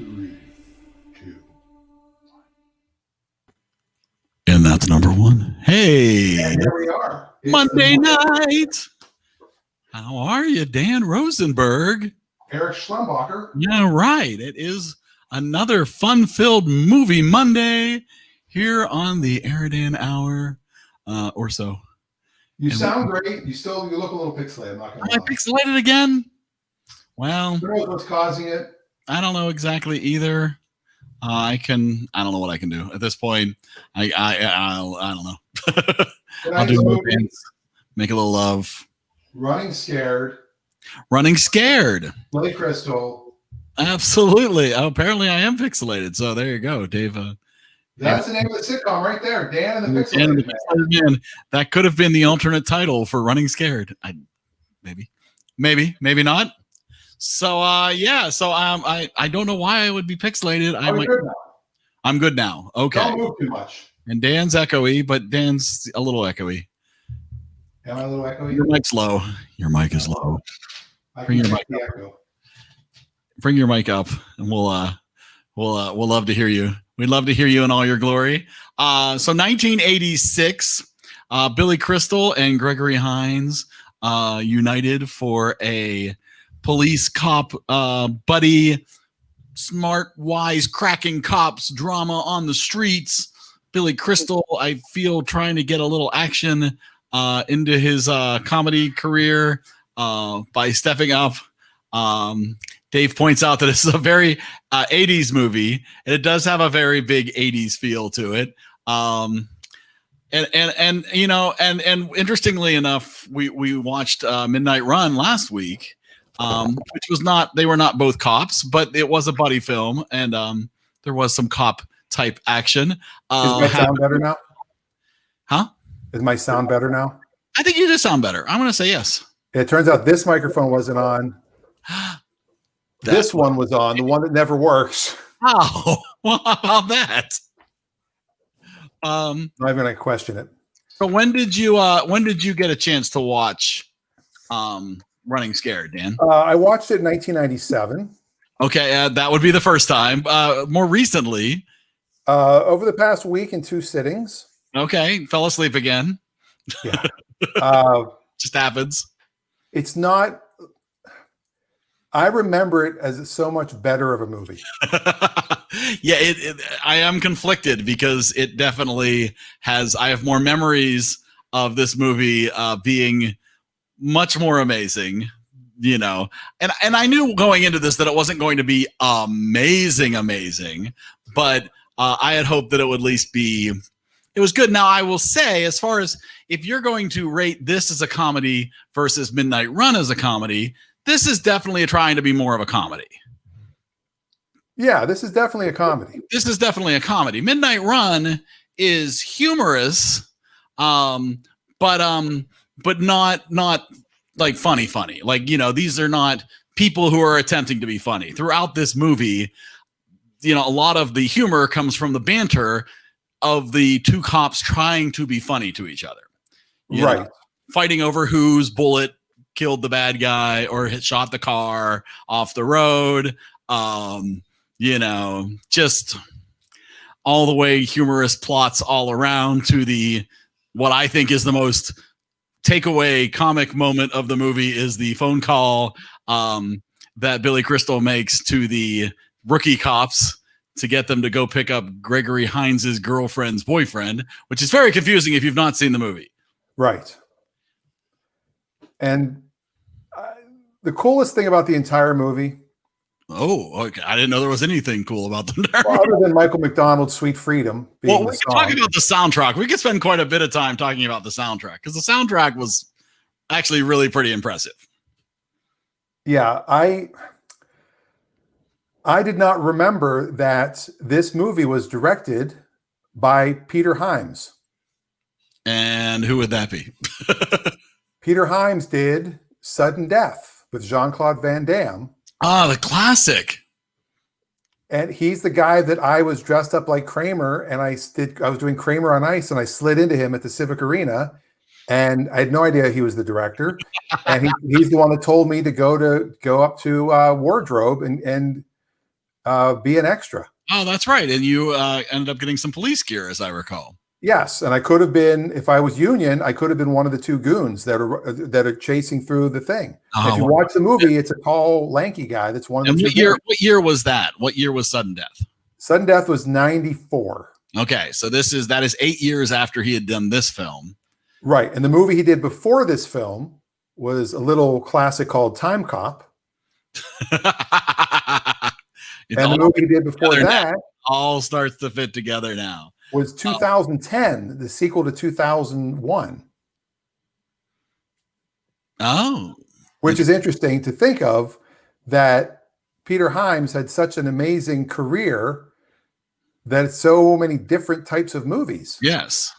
3, 2. And that's number one. Hey, And there we are. It's Monday night. How are you, Dan Rosenberg? Eric Schlembacher. Yeah, right. It is another fun-filled movie Monday here on the Eridan Hour or so. You sound great. You look a little pixelated. I'm not going to lie. Pixelated again? Well, who knows what's causing it? I don't know exactly either. I don't know what I can do at this point. I don't know. I'll do more dance, make a little love. Running Scared. Billy Crystal. Absolutely. Apparently, I am pixelated. So there you go, Dave. That's the name of the sitcom right there, Dan and the Pixelated Man. That could have been the alternate title for Running Scared. Maybe not. So yeah. So I don't know why I would be pixelated. I'm good now. Okay. Don't move too much. And Dan's echoey, but Dan's a little echoey. Am I a little echoey? Your mic's low. Your mic is low. Bring your mic up, and we'll love to hear you. We'd love to hear you in all your glory. So 1986, Billy Crystal and Gregory Hines united for a police cop buddy, smart, wise, cracking cops drama on the streets. Billy Crystal, I feel, trying to get a little action into his comedy career by stepping up. Dave points out that this is a very 80s movie, and it does have a very big 80s feel to it. And you know, and interestingly enough, we watched Midnight Run last week, which was they were not both cops, but it was a buddy film, and there was some cop type action. Is my sound better now? Huh? Is my sound better now? I think you do sound better. I'm going to say yes. It turns out this microphone wasn't on. This one was on, the one that never works. Oh, well, how about that? I'm not even going to question it. So when did you get a chance to watch Running Scared, Dan? I watched it in 1997. Okay, that would be the first time. More recently, over the past week in 2 sittings. Okay, fell asleep again. Yeah, just happens. It's not. I remember it as so much better of a movie. Yeah, I am conflicted because it definitely has. I have more memories of this movie being much more amazing, you know. And I knew going into this that it wasn't going to be amazing, but I had hoped that it would at least be. It was good. Now, I will say, as far as if you're going to rate this as a comedy versus Midnight Run as a comedy, this is definitely trying to be more of a comedy. Yeah, this is definitely a comedy. Midnight Run is humorous, but not like funny. Like, you know, these are not people who are attempting to be funny. Throughout this movie, you know, a lot of the humor comes from the banter of the two cops trying to be funny to each other. Right. Fighting over whose bullet killed the bad guy or shot the car off the road. You know, just all the way humorous plots all around to what I think is the most takeaway comic moment of the movie is the phone call that Billy Crystal makes to the rookie cops to get them to go pick up Gregory Hines' girlfriend's boyfriend, which is very confusing if you've not seen the movie. Right. And the coolest thing about the entire movie. Oh, okay. I didn't know there was anything cool about the entire movie. Other than Michael McDonald's Sweet Freedom. Well, we can talk about the soundtrack. We could spend quite a bit of time talking about the soundtrack because the soundtrack was actually really pretty impressive. Yeah, I did not remember that this movie was directed by Peter Hyams. And who would that be? Peter Hyams did Sudden Death with Jean-Claude Van Damme. Ah, the classic. And he's the guy that I was dressed up like Kramer, and I was doing Kramer on Ice, and I slid into him at the Civic Arena, and I had no idea he was the director. And he's the one that told me to go up to wardrobe and be an extra. Oh, that's right. And you ended up getting some police gear, as I recall. Yes, and I could have been, if I was Union, I could have been one of the two goons that are chasing through the thing. If you watch the movie, it's a tall, lanky guy that's one of the two. What year was that? What year was Sudden Death? Sudden Death was 94. Okay, so that is 8 years after he had done this film. Right, and the movie he did before this film was a little classic called Time Cop. And the movie he did before that all starts to fit together now. Was 2010, the sequel to 2001. Oh. Which is interesting to think of, that Peter Hyams had such an amazing career that it's so many different types of movies. Yes.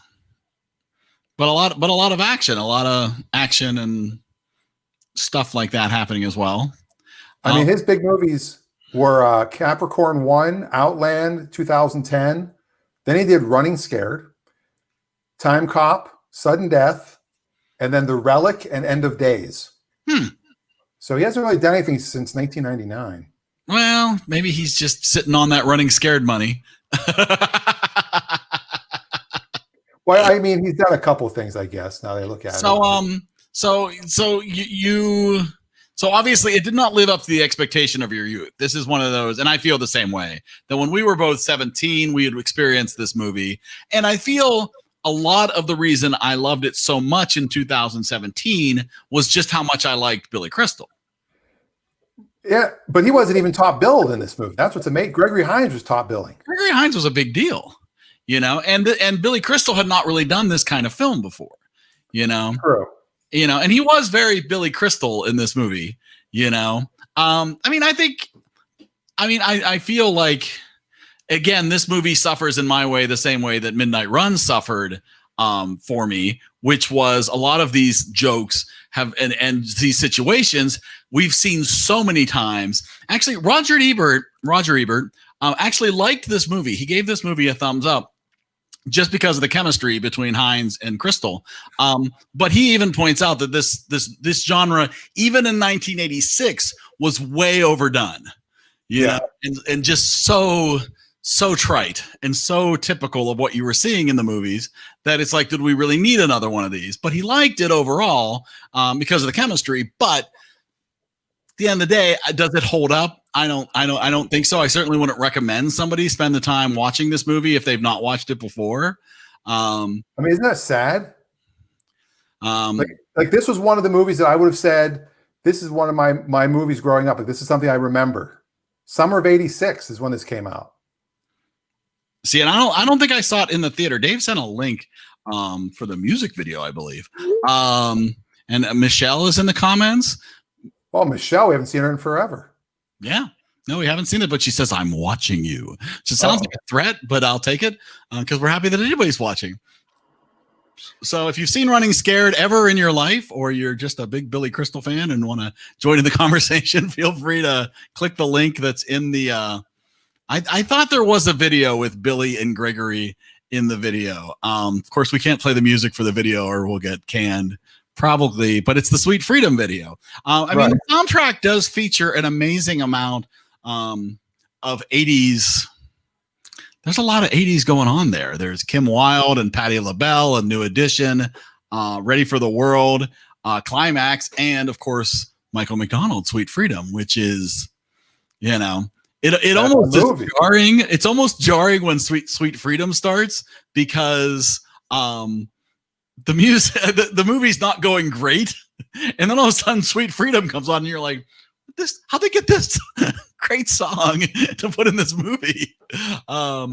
But a lot of action and stuff like that happening as well. I mean, his big movies were Capricorn 1, Outland, 2010. Then he did Running Scared, Time Cop, Sudden Death, and then The Relic and End of Days. So he hasn't really done anything since 1999. Well, maybe he's just sitting on that Running Scared money. Well, I mean, he's done a couple of things, I guess, now they look at it. So obviously it did not live up to the expectation of your youth. This is one of those, and I feel the same way, that when we were both 17, we had experienced this movie. And I feel a lot of the reason I loved it so much in 2017 was just how much I liked Billy Crystal. Yeah, but he wasn't even top billed in this movie. That's what's amazing. Gregory Hines was top billing. Gregory Hines was a big deal, and Billy Crystal had not really done this kind of film before, True. And he was very Billy Crystal in this movie, I feel like, again, this movie suffers in my way the same way that Midnight Run suffered for me, which was a lot of these jokes and these situations we've seen so many times. Actually, Roger Ebert actually liked this movie. He gave this movie a thumbs up just because of the chemistry between Hines and Crystal. But he even points out that this genre, even in 1986, was way overdone. And just so trite and so typical of what you were seeing in the movies that it's like, did we really need another one of these? But he liked it overall because of the chemistry. But at the end of the day, does it hold up? I don't think so. I certainly wouldn't recommend somebody spend the time watching this movie if they've not watched it before. Isn't that sad? Like this was one of the movies that I would have said, this is one of my movies growing up. Like, this is something I remember. Summer of '86 is when this came out. See, and I don't think I saw it in the theater. Dave sent a link for the music video, I believe. And Michelle is in the comments. Well, Michelle, we haven't seen her in forever. Yeah. No, we haven't seen it, but she says, I'm watching you. So it sounds like a threat, but I'll take it because we're happy that anybody's watching. So if you've seen Running Scared ever in your life, or you're just a big Billy Crystal fan and want to join in the conversation, feel free to click the link that's in the I thought there was a video with Billy and Gregory in the video. Of course, we can't play the music for the video or we'll get canned. Probably, but it's the Sweet Freedom video. I mean, the soundtrack does feature an amazing amount of 80s. There's a lot of 80s going on there. There's Kim Wilde and Patti LaBelle, a New Edition, Ready for the World, Climax, and of course, Michael McDonald, Sweet Freedom, which is, it almost is jarring. It's almost jarring when Sweet Freedom starts because the music, the movie's not going great, and then all of a sudden, Sweet Freedom comes on, and you're like, how'd they get this great song to put in this movie? But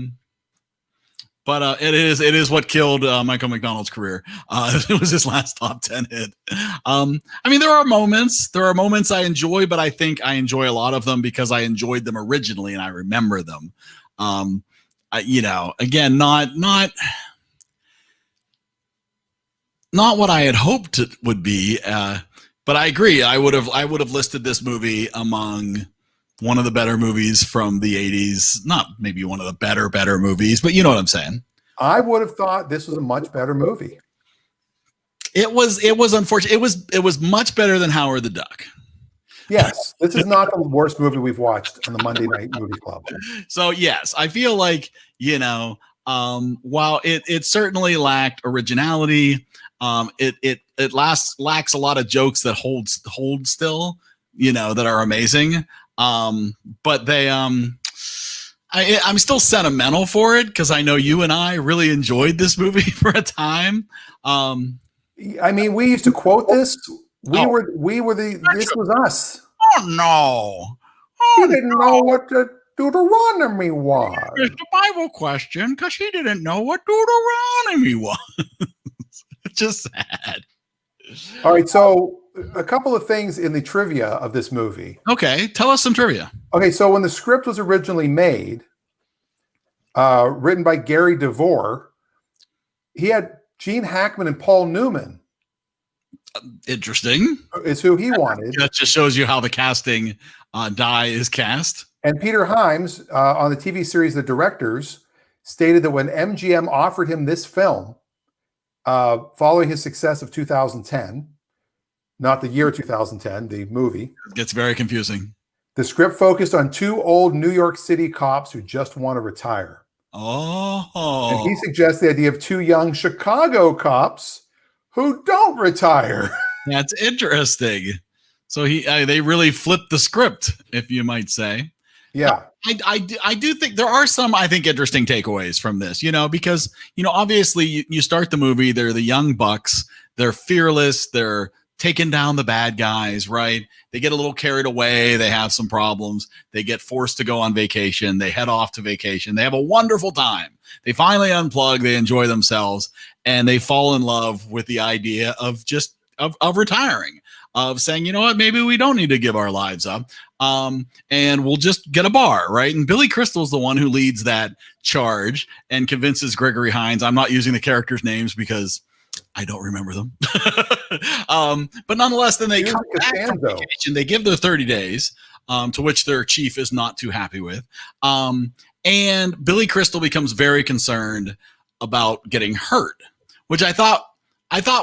it is what killed Michael McDonald's career. It was his last top 10 hit. I mean, there are moments I enjoy, but I think I enjoy a lot of them because I enjoyed them originally and I remember them. Again, not what I had hoped it would be, but I agree. I would have listed this movie among one of the better movies from the 80s. Not maybe one of the better movies, but you know what I'm saying. I would have thought this was a much better movie. It was unfortunate. It was much better than Howard the Duck. Yes, this is not the worst movie we've watched on the Monday Night Movie Club. So yes, I feel like, while it certainly lacked originality, it lacks a lot of jokes that hold still, that are amazing. But they I'm still sentimental for it because I know you and I really enjoyed this movie for a time. I mean, we used to quote this. This was us. Oh no. He didn't know what Deuteronomy was. It's the Bible question because he didn't know what Deuteronomy was. It's just sad. All right, so a couple of things in the trivia of this movie. Okay, tell us some trivia. Okay, so when the script was originally made, written by Gary DeVore, he had Gene Hackman and Paul Newman. Interesting. Is who he wanted. That just shows you how the casting die is cast. And Peter Hyams, on the TV series The Directors, stated that when MGM offered him this film, following his success of 2010, not the year 2010, the movie. It gets very confusing. The script focused on two old New York City cops who just want to retire. Oh. And he suggests the idea of two young Chicago cops who don't retire. That's interesting. So they really flipped the script, if you might say. Yeah. I do think there are some, I think, interesting takeaways from this, because, obviously you start the movie, they're the young bucks, they're fearless, they're taking down the bad guys, right? They get a little carried away, they have some problems, they get forced to go on vacation, they head off to vacation, they have a wonderful time. They finally unplug, they enjoy themselves, and they fall in love with the idea of just of retiring, of saying, you know what, maybe we don't need to give our lives up. And we'll just get a bar, right? And Billy Crystal's the one who leads that charge and convinces Gregory Hines. I'm not using the characters' names because I don't remember them. But nonetheless, then they come back from vacation. They give their 30 days, to which their chief is not too happy with. And Billy Crystal becomes very concerned about getting hurt, which I thought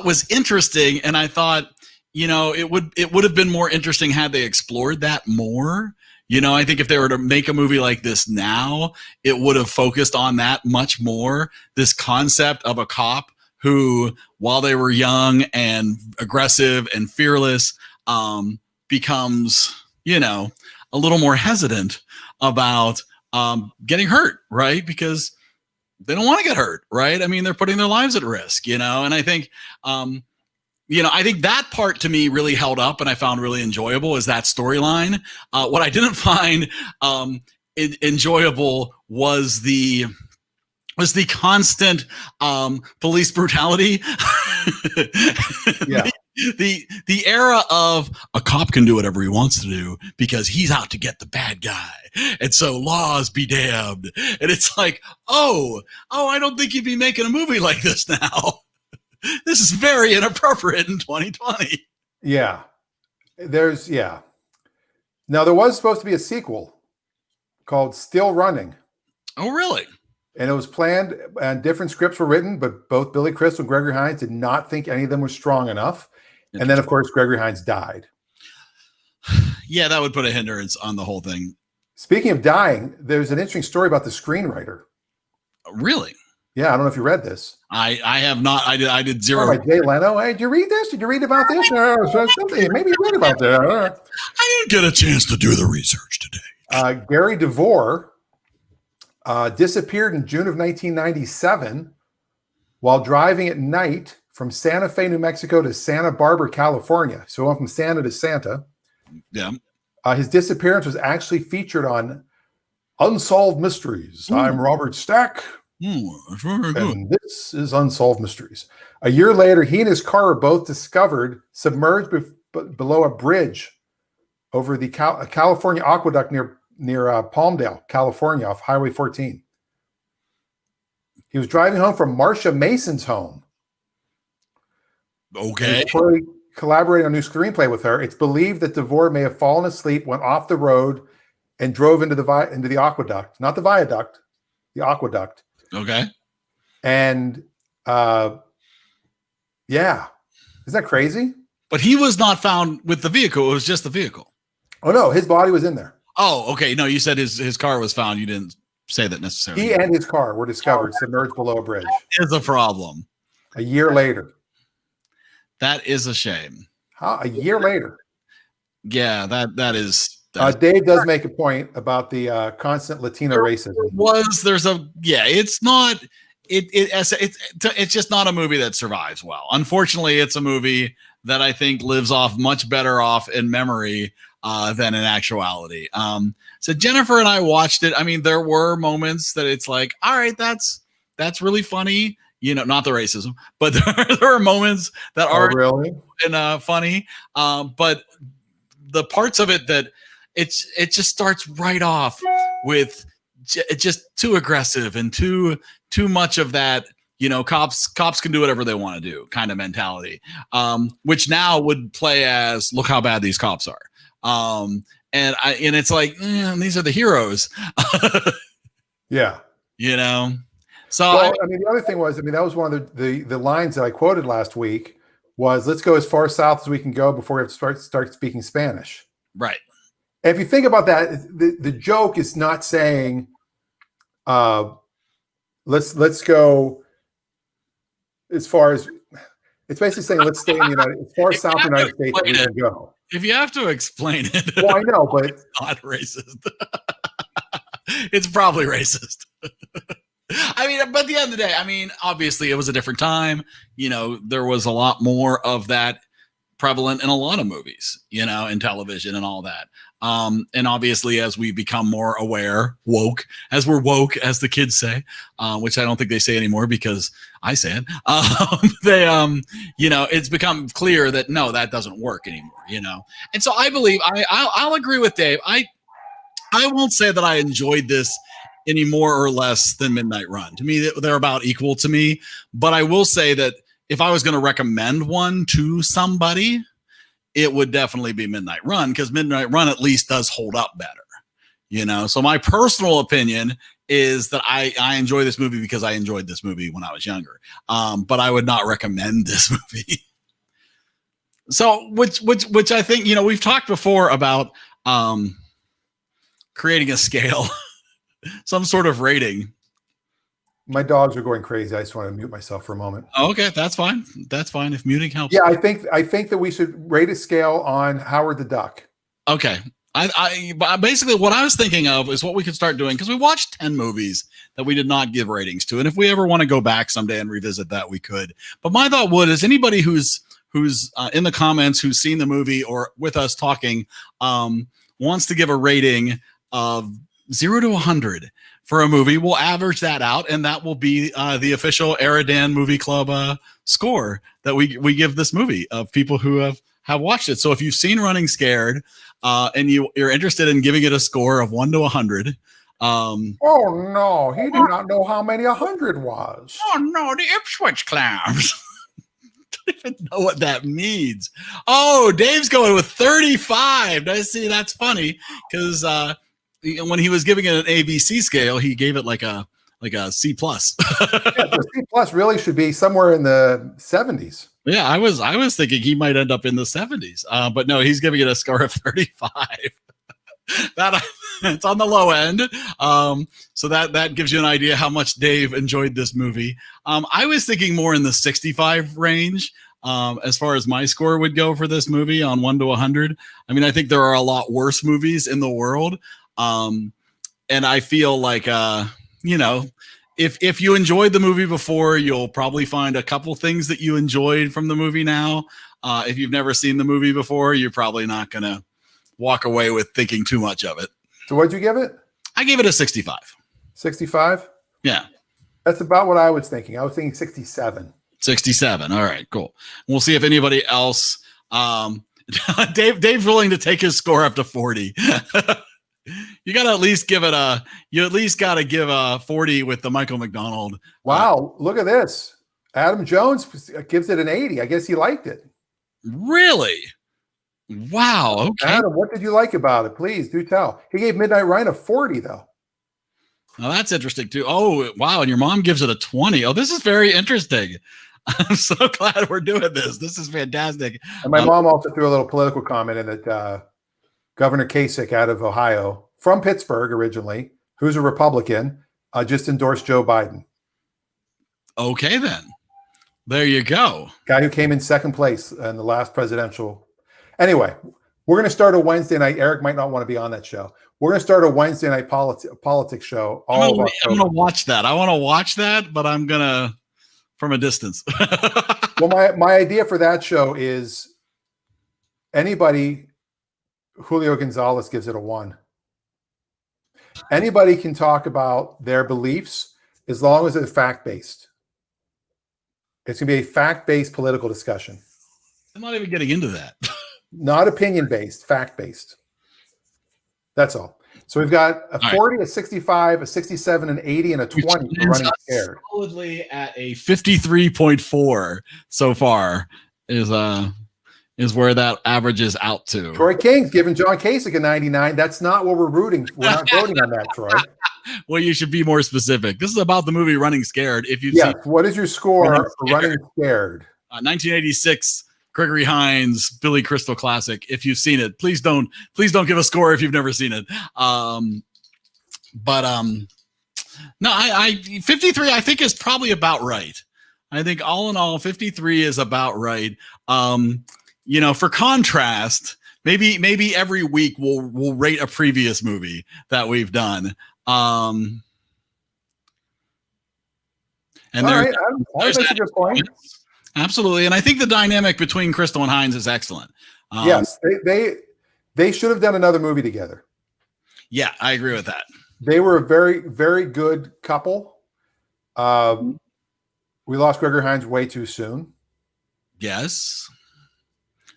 was interesting. And I thought, it would have been more interesting had they explored that more. I think if they were to make a movie like this now, it would have focused on that much more. This concept of a cop who, while they were young and aggressive and fearless, becomes, a little more hesitant about getting hurt, right? Because they don't want to get hurt, right? I mean, they're putting their lives at risk, and I think, I think that part to me really held up and I found really enjoyable is that storyline. What I didn't find enjoyable was the constant police brutality. Yeah. The era of a cop can do whatever he wants to do because he's out to get the bad guy. And so laws be damned. And it's like, oh, I don't think you'd be making a movie like this now. This is very inappropriate in 2020. Yeah. Now, there was supposed to be a sequel called Still Running. Oh, really? And it was planned and different scripts were written, but both Billy Crystal and Gregory Hines did not think any of them were strong enough. And then, of course, Gregory Hines died. Yeah, that would put a hindrance on the whole thing. Speaking of dying, there's an interesting story about the screenwriter. Really? Yeah, I don't know if you read this. I have not. I did zero. Oh, by Jay Leno. Hey, did you read this? Did you read about this? Something. Maybe you read about that. I didn't get a chance to do the research today. Gary DeVore disappeared in June of 1997 while driving at night from Santa Fe, New Mexico to Santa Barbara, California. So he went from Santa to Santa. Yeah. His disappearance was actually featured on Unsolved Mysteries. I'm Robert Stack. That's very good. And this is Unsolved Mysteries. A year later, he and his car were both discovered submerged below a bridge over the California aqueduct near Palmdale, California, off Highway 14. He was driving home from Marcia Mason's home. Okay. Before collaborating on a new screenplay with her, it's believed that DeVore may have fallen asleep, went off the road, and drove into the aqueduct, not the viaduct, the aqueduct. Okay. And yeah, isn't that crazy? But he was not found with the vehicle. It was just the vehicle. Oh no, his body was in there. Oh, okay. No, you said his car was found. You didn't say that necessarily. He and his car were discovered submerged below a bridge. Is a problem. A year later. That is a shame. How? A year later. Yeah, that is. Dave does make a point about the constant Latino racism. It's not. It's just not a movie that survives well. Unfortunately, it's a movie that I think lives off much better off in memory than in actuality. So Jennifer and I watched it. I mean, there were moments that it's like, all right, that's really funny. Not the racism, but there are moments that are really and funny. But the parts of it that it just starts right off with just too aggressive and too much of that. Cops can do whatever they want to do kind of mentality, which now would play as look how bad these cops are. And it's like these are the heroes. Yeah. So the other thing was, that was one of the lines that I quoted last week was let's go as far south as we can go before we have to start speaking Spanish. Right. And if you think about that, the joke is not saying let's go as far as it's basically saying let's stay in as far south in the United States as we can go. If you have to explain it, well, I know, but it's not racist. It's probably racist. But at the end of the day, obviously it was a different time. There was a lot more of that prevalent in a lot of movies, in television and all that. And obviously as we become more aware, woke, as the kids say, which I don't think they say anymore because I say it, it's become clear that no, that doesn't work anymore, And so I believe I'll agree with Dave. I won't say that I enjoyed this any more or less than Midnight Run. To me, they're about equal to me. But I will say that if I was going to recommend one to somebody, it would definitely be Midnight Run because Midnight Run at least does hold up better. So my personal opinion is that I enjoy this movie because I enjoyed this movie when I was younger. But I would not recommend this movie. So, which I think, we've talked before about creating a scale, some sort of rating. My dogs are going crazy. I just want to mute myself for a moment. Oh, okay, that's fine. That's fine if muting helps. Yeah, I think that we should rate a scale on Howard the Duck. Okay. I basically what I was thinking of is what we could start doing because we watched 10 movies that we did not give ratings to, and if we ever want to go back someday and revisit that, we could. But my thought is anybody who's in the comments who's seen the movie or with us talking wants to give a rating of 0 to 100 for a movie, we'll average that out, and that will be the official Eridan Movie Club score that we give this movie of people who have watched it. So if you've seen Running Scared and you're interested in giving it a score of 1 to 100. Oh no, he did not know how many 100 was. Oh no, the Ipswich Clams. Don't even know what that means. Oh, Dave's going with 35. I see. That's funny because when he was giving it an ABC scale, he gave it like a C plus. Yeah, C plus really should be somewhere in the 70s. Yeah, I was thinking he might end up in the 70s, but no, he's giving it a score of 35. That it's on the low end. So that gives you an idea how much Dave enjoyed this movie. I was thinking more in the 65 range. As far as my score would go for this movie on 1 to 100. I think there are a lot worse movies in the world. And I feel like, if you enjoyed the movie before, you'll probably find a couple things that you enjoyed from the movie now. If you've never seen the movie before, you're probably not going to walk away with thinking too much of it. So what'd you give it? I gave it a 65. 65? Yeah. That's about what I was thinking. I was thinking 67. 67. All right, cool. We'll see if anybody else. Dave's willing to take his score up to 40. You got to at least give it a 40 with the Michael McDonald. Wow. Look at this. Adam Jones gives it an 80. I guess he liked it. Really? Wow. Okay. Adam, what did you like about it? Please do tell. He gave Midnight Run a 40 though. Oh, that's interesting too. Oh, wow. And your mom gives it a 20. Oh, this is very interesting. I'm so glad we're doing this. This is fantastic. And my mom also threw a little political comment in that Governor Kasich out of Ohio, from Pittsburgh originally, who's a Republican, just endorsed Joe Biden. Okay, then. There you go. Guy who came in second place in the last presidential. Anyway, we're going to start a Wednesday night. Eric might not want to be on that show. We're going to start a Wednesday night politics show. I'm going to watch that. I want to watch that, but I'm going to from a distance. Well, my idea for that show is anybody, Julio Gonzalez gives it a 1. Anybody can talk about their beliefs as long as it's fact-based. It's going to be a fact-based political discussion. I'm not even getting into that. Not opinion-based, fact-based. That's all. So we've got a 40, a 65, a 67, an 80, and a 20 for running scared. Solidly at a 53.4 so far is where that averages out to. Troy King's giving John Kasich a 99. That's not what we're rooting for. We're not voting on that, Troy. Well, you should be more specific. This is about the movie Running Scared. If you've seen what is your score for Running Scared? 1986, Gregory Hines, Billy Crystal classic. If you've seen it, please don't give a score if you've never seen it. No, I 53 I think is probably about right. I think all in all 53 is about right. For contrast, maybe every week we'll rate a previous movie that we've done. And that's a good point. Absolutely. And I think the dynamic between Crystal and Hines is excellent. Yes, they should have done another movie together. Yeah, I agree with that. They were a very, very good couple. We lost Gregory Hines way too soon. Yes.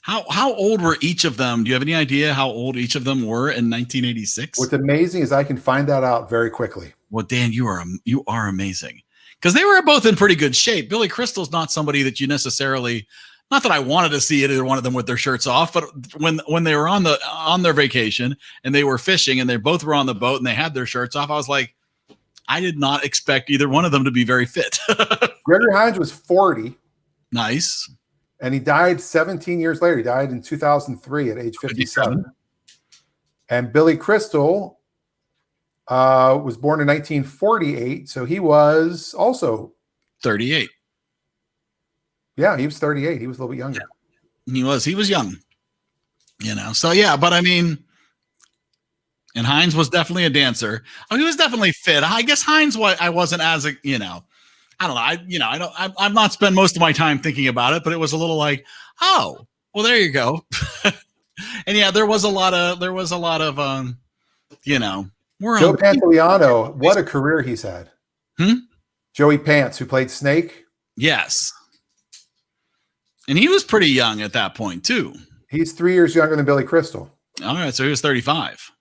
How old were each of them? Do you have any idea how old each of them were in 1986? What's amazing is I can find that out very quickly. Well, Dan, you are amazing. Because they were both in pretty good shape. Billy Crystal's not somebody that you necessarily, not that I wanted to see either one of them with their shirts off, but when they were on their vacation and they were fishing and they both were on the boat and they had their shirts off, I was like, I did not expect either one of them to be very fit. Gregory Hines was 40. Nice. And he died 17 years later. He died in 2003 at age 57. And Billy Crystal was born in 1948, so he was also 38. Yeah, he was 38. He was a little bit younger. Yeah, he was young. So yeah, but I mean, and Hines was definitely a dancer. He was definitely fit. I guess Hines, I wasn't as I don't know. I've not spent most of my time thinking about it, but it was a little like, oh, well, there you go. And yeah, there was a lot of Joe Pantoliano, what a career he's had. Joey Pants, who played Snake. Yes. And he was pretty young at that point, too. He's 3 years younger than Billy Crystal. All right, so he was 35.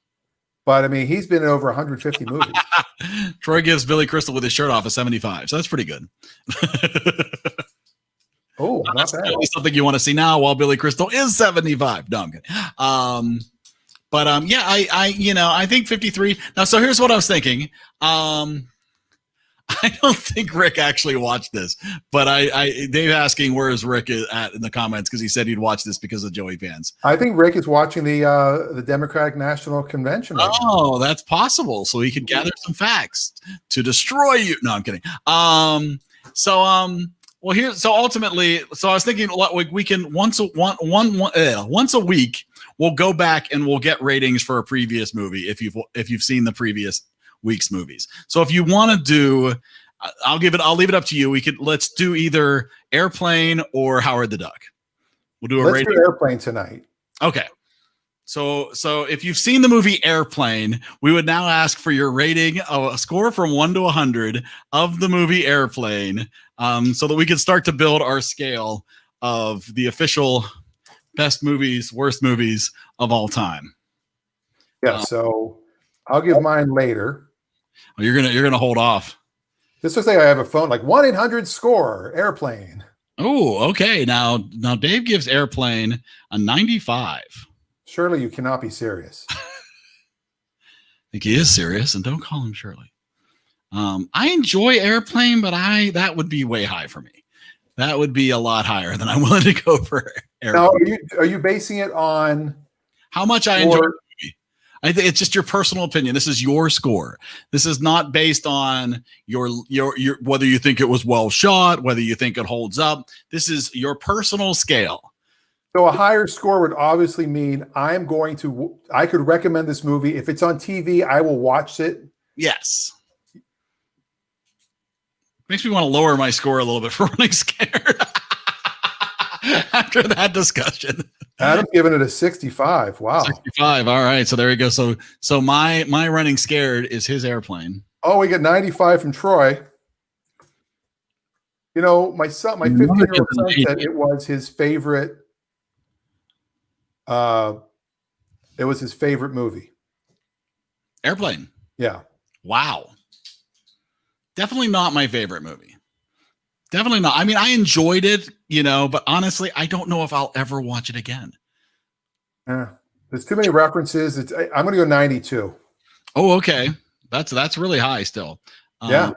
But, I mean, he's been in over 150 movies. Troy gives Billy Crystal with his shirt off a 75, so that's pretty good. Oh, not bad. Something you want to see now while Billy Crystal is 75. No, I'm kidding. I think 53. Now, so here's what I was thinking. I don't think Rick actually watched this, but Dave asking where is Rick at in the comments because he said he'd watch this because of Joey Pants. I think Rick is watching the Democratic National Convention. Right now. That's possible. So he could gather some facts to destroy you. No, I'm kidding. So ultimately, so I was thinking we can once a week we'll go back and we'll get ratings for a previous movie if you've seen the previous week's movies. So if you want to do, I'll leave it up to you. Let's do either Airplane or Howard the Duck. We'll do a rating. Do Airplane tonight. Okay. So if you've seen the movie Airplane, we would now ask for your rating, a score from 1 to 100 of the movie Airplane, so that we can start to build our scale of the official best movies, worst movies of all time. Yeah. So I'll give mine later. Oh, you're gonna hold off. This looks like I have a phone, like 1-800-SCORE Airplane. Oh, okay. Now Dave gives Airplane a 95. Surely you cannot be serious. I think he is serious, and don't call him Shirley. I enjoy Airplane, but that would be way high for me. That would be a lot higher than I'm willing to go for Airplane. Now, are you basing it on how much I enjoy I think it's just your personal opinion. This is your score. This is not based on your whether you think it was well shot, whether you think it holds up. This is your personal scale. So a higher score would obviously mean I could recommend this movie. If it's on TV, I will watch it. Yes. Makes me want to lower my score a little bit for Running Scared after that discussion. Adam's giving it a 65. Wow. 65. All right. So there you go. So my Running Scared is his Airplane. Oh, we got 95 from Troy. You know, my 15-year-old son said it was his favorite. It was his favorite movie. Airplane. Yeah. Wow. Definitely not my favorite movie. Definitely not. I mean, I enjoyed it, but honestly, I don't know if I'll ever watch it again. Yeah. There's too many references. I'm going to go 92. Oh, okay. That's really high still. Yeah.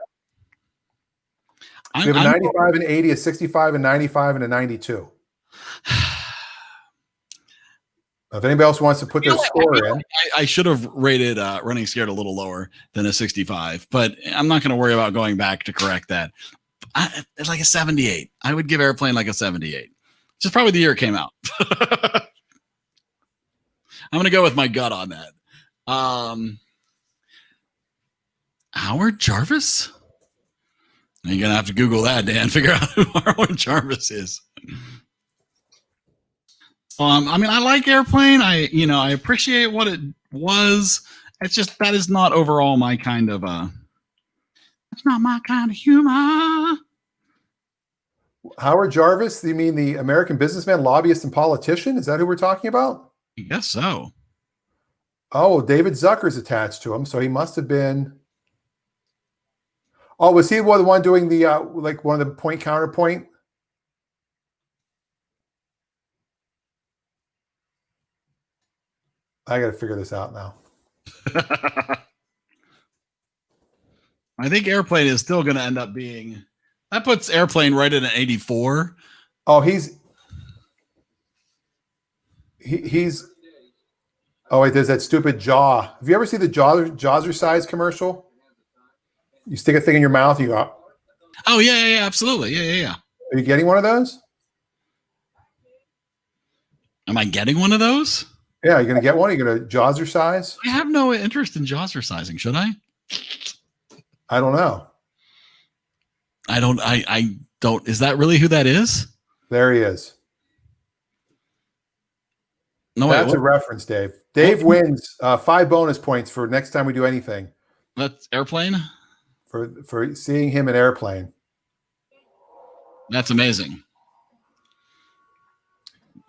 We have a 95 and 80, a 65 and 95, and a 92. If anybody else wants to put their score in. I should have rated Running Scared a little lower than a 65, but I'm not going to worry about going back to correct that. It's like a 78. I would give Airplane like a 78. Which is probably the year it came out. I'm going to go with my gut on that. Howard Jarvis? You're going to have to Google that, Dan. Figure out who Howard Jarvis is. I mean, I like Airplane. I appreciate what it was. It's just that is not overall my kind of that's not my kind of humor. Howard Jarvis, you mean the American businessman, lobbyist, and politician? Is that who we're talking about? I guess so. Oh, David Zucker's attached to him, so he must have been. Oh, was he the one doing the like one of the point counterpoint? I got to figure this out now. I think Airplane is still going to end up being. That puts Airplane right at an 84. Oh, he's. Oh wait, there's that stupid Jaw. Have you ever seen the Jazzercise commercial? You stick a thing in your mouth, you go. Oh yeah, absolutely, yeah. Are you getting one of those? Am I getting one of those? Yeah, you're gonna get one. You're gonna Jazzercise. I have no interest in Jazzercising. Should I? I don't know. I don't. Is that really who that is? There he is. No, that's a reference, Dave. Dave wins 5 bonus points for next time we do anything. That's Airplane. For seeing him in Airplane. That's amazing.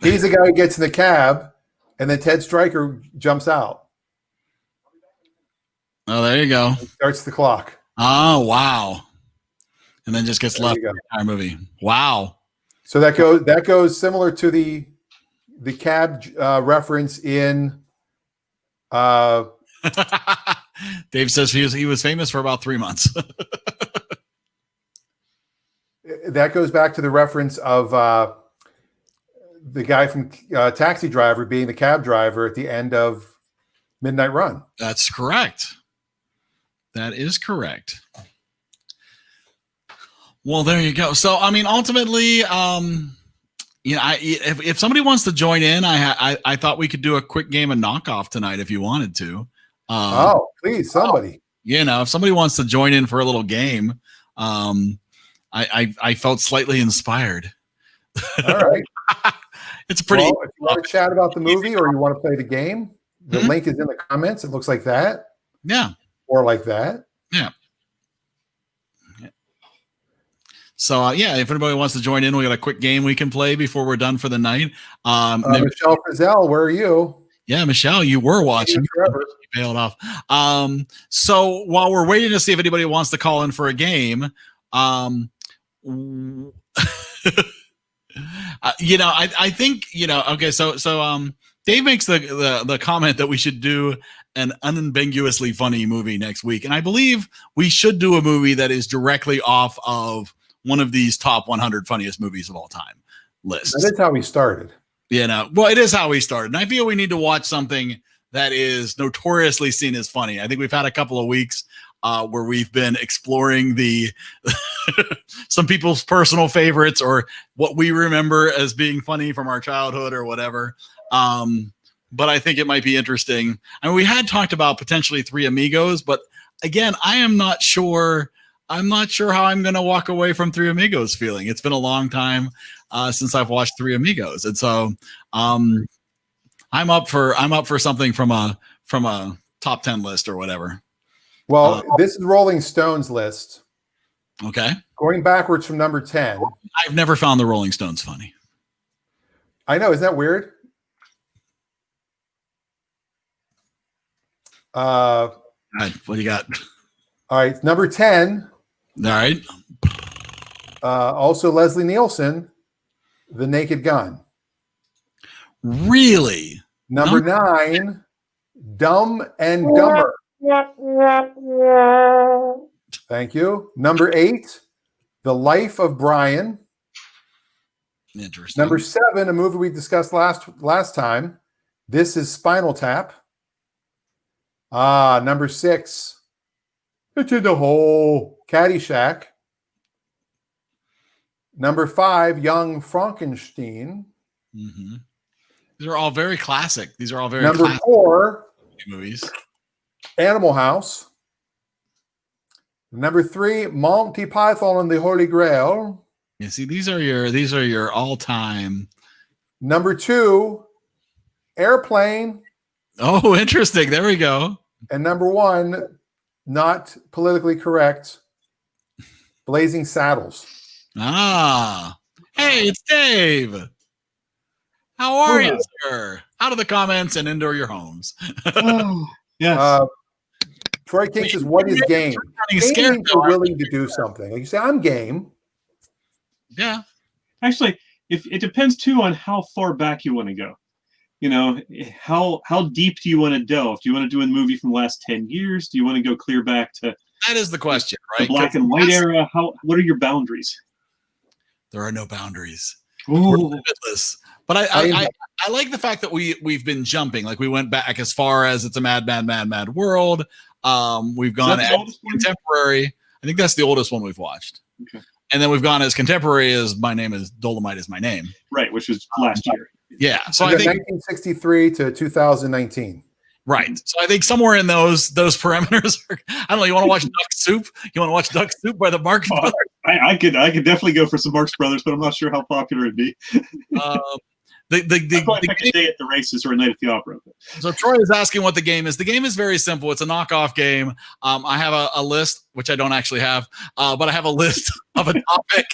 He's the guy who gets in the cab, and then Ted Stryker jumps out. Oh, there you go. He starts the clock. Oh, wow. And then just gets There left you go. in the entire movie. Wow. So that goes similar to the cab reference in Dave says he was famous for about 3 months. that goes back to the reference of the guy from Taxi Driver being the cab driver at the end of Midnight Run. That's correct. That is correct. Well, there you go. So, I mean, ultimately, if somebody wants to join in, I thought we could do a quick game of knockoff tonight if you wanted to. Please, somebody. If somebody wants to join in for a little game, I felt slightly inspired. All right. It's pretty. Well, if you want to chat about the movie or you want to play the game, the link is in the comments. It looks like that. Yeah. Or like that. Yeah. So if anybody wants to join in, we got a quick game we can play before we're done for the night. Michelle Frizzell, where are you? Yeah, Michelle, you were watching. You bailed off. So while we're waiting to see if anybody wants to call in for a game, I think okay. So Dave makes the comment that we should do an unambiguously funny movie next week, and I believe we should do a movie that is directly off of one of these top 100 funniest movies of all time lists. That's how we started. Well, it is how we started. And I feel we need to watch something that is notoriously seen as funny. I think we've had a couple of weeks where we've been exploring the some people's personal favorites or what we remember as being funny from our childhood or whatever. But I think it might be interesting. I mean, we had talked about potentially Three Amigos, but again, I am not sure. I'm not sure how I'm going to walk away from Three Amigos feeling. It's been a long time since I've watched Three Amigos, and so I'm up for something from a top 10 list or whatever. Well, this is Rolling Stones list. Okay, Going backwards from number 10. I've never found the Rolling Stones funny. I know, isn't that weird? All right, what do you got? All right, number 10. All right. Also Leslie Nielsen, The Naked Gun. Really? Number 9, Dumb and Dumber. Thank you. Number 8, The Life of Brian. Interesting. Number 7, a movie we discussed last time. This is Spinal Tap. Number 6, It's in the Hole, Caddyshack. Number 5, Young Frankenstein. Mm-hmm. These are all very classic. These are all very Number classic 4, movies. Animal House. Number 3, Monty Python and the Holy Grail. Yeah, see, these are your all-time. Number 2, Airplane. Oh, interesting. There we go. And number 1, not politically correct, Blazing Saddles. Ah, hey, it's Dave. How are you, sir? Out of the comments and into your homes. Oh, yes. Troy King says, "What is game?" Scared Game means you're willing to do something. Like you say, "I'm game." Yeah. Actually, if it depends too on how far back you want to go. You know, how deep do you want to delve? Do you want to do a movie from the last 10 years? Do you want to go clear back to That is the question, the right? black and white era? What are your boundaries? There are no boundaries. Ooh. We're limitless. But I like the fact that we've been jumping. Like we went back as far as It's a Mad World. We've gone Is that as the oldest one? contemporary. I think that's the oldest one we've watched. Okay. And then we've gone as contemporary as My Name is Dolomite is My Name. Right, which was last year. Yeah. So And I then think 1963 to 2019. right. So I think somewhere in those parameters. I don't know. You want to watch Duck Soup? You want to watch Duck Soup by the Marx Brothers? I could definitely go for some Marx Brothers, but I'm not sure how popular it'd be. The I'd pick a day at the races or a night at the opera. So Troy is asking what the game is. The game is very simple. It's a knockoff game. I have a list, which I don't actually have, but I have a list of a topic.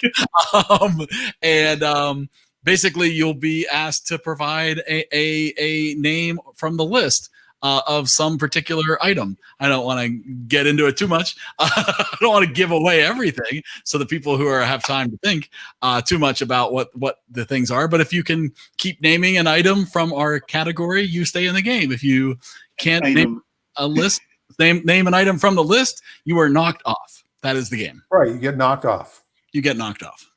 Basically, you'll be asked to provide a name from the list of some particular item. I don't want to get into it too much. I don't want to give away everything, so the people who have time to think too much about what the things are. But if you can keep naming an item from our category, you stay in the game. If you can't name a list, name an item from the list, you are knocked off. That is the game. Right, you get knocked off. You get knocked off.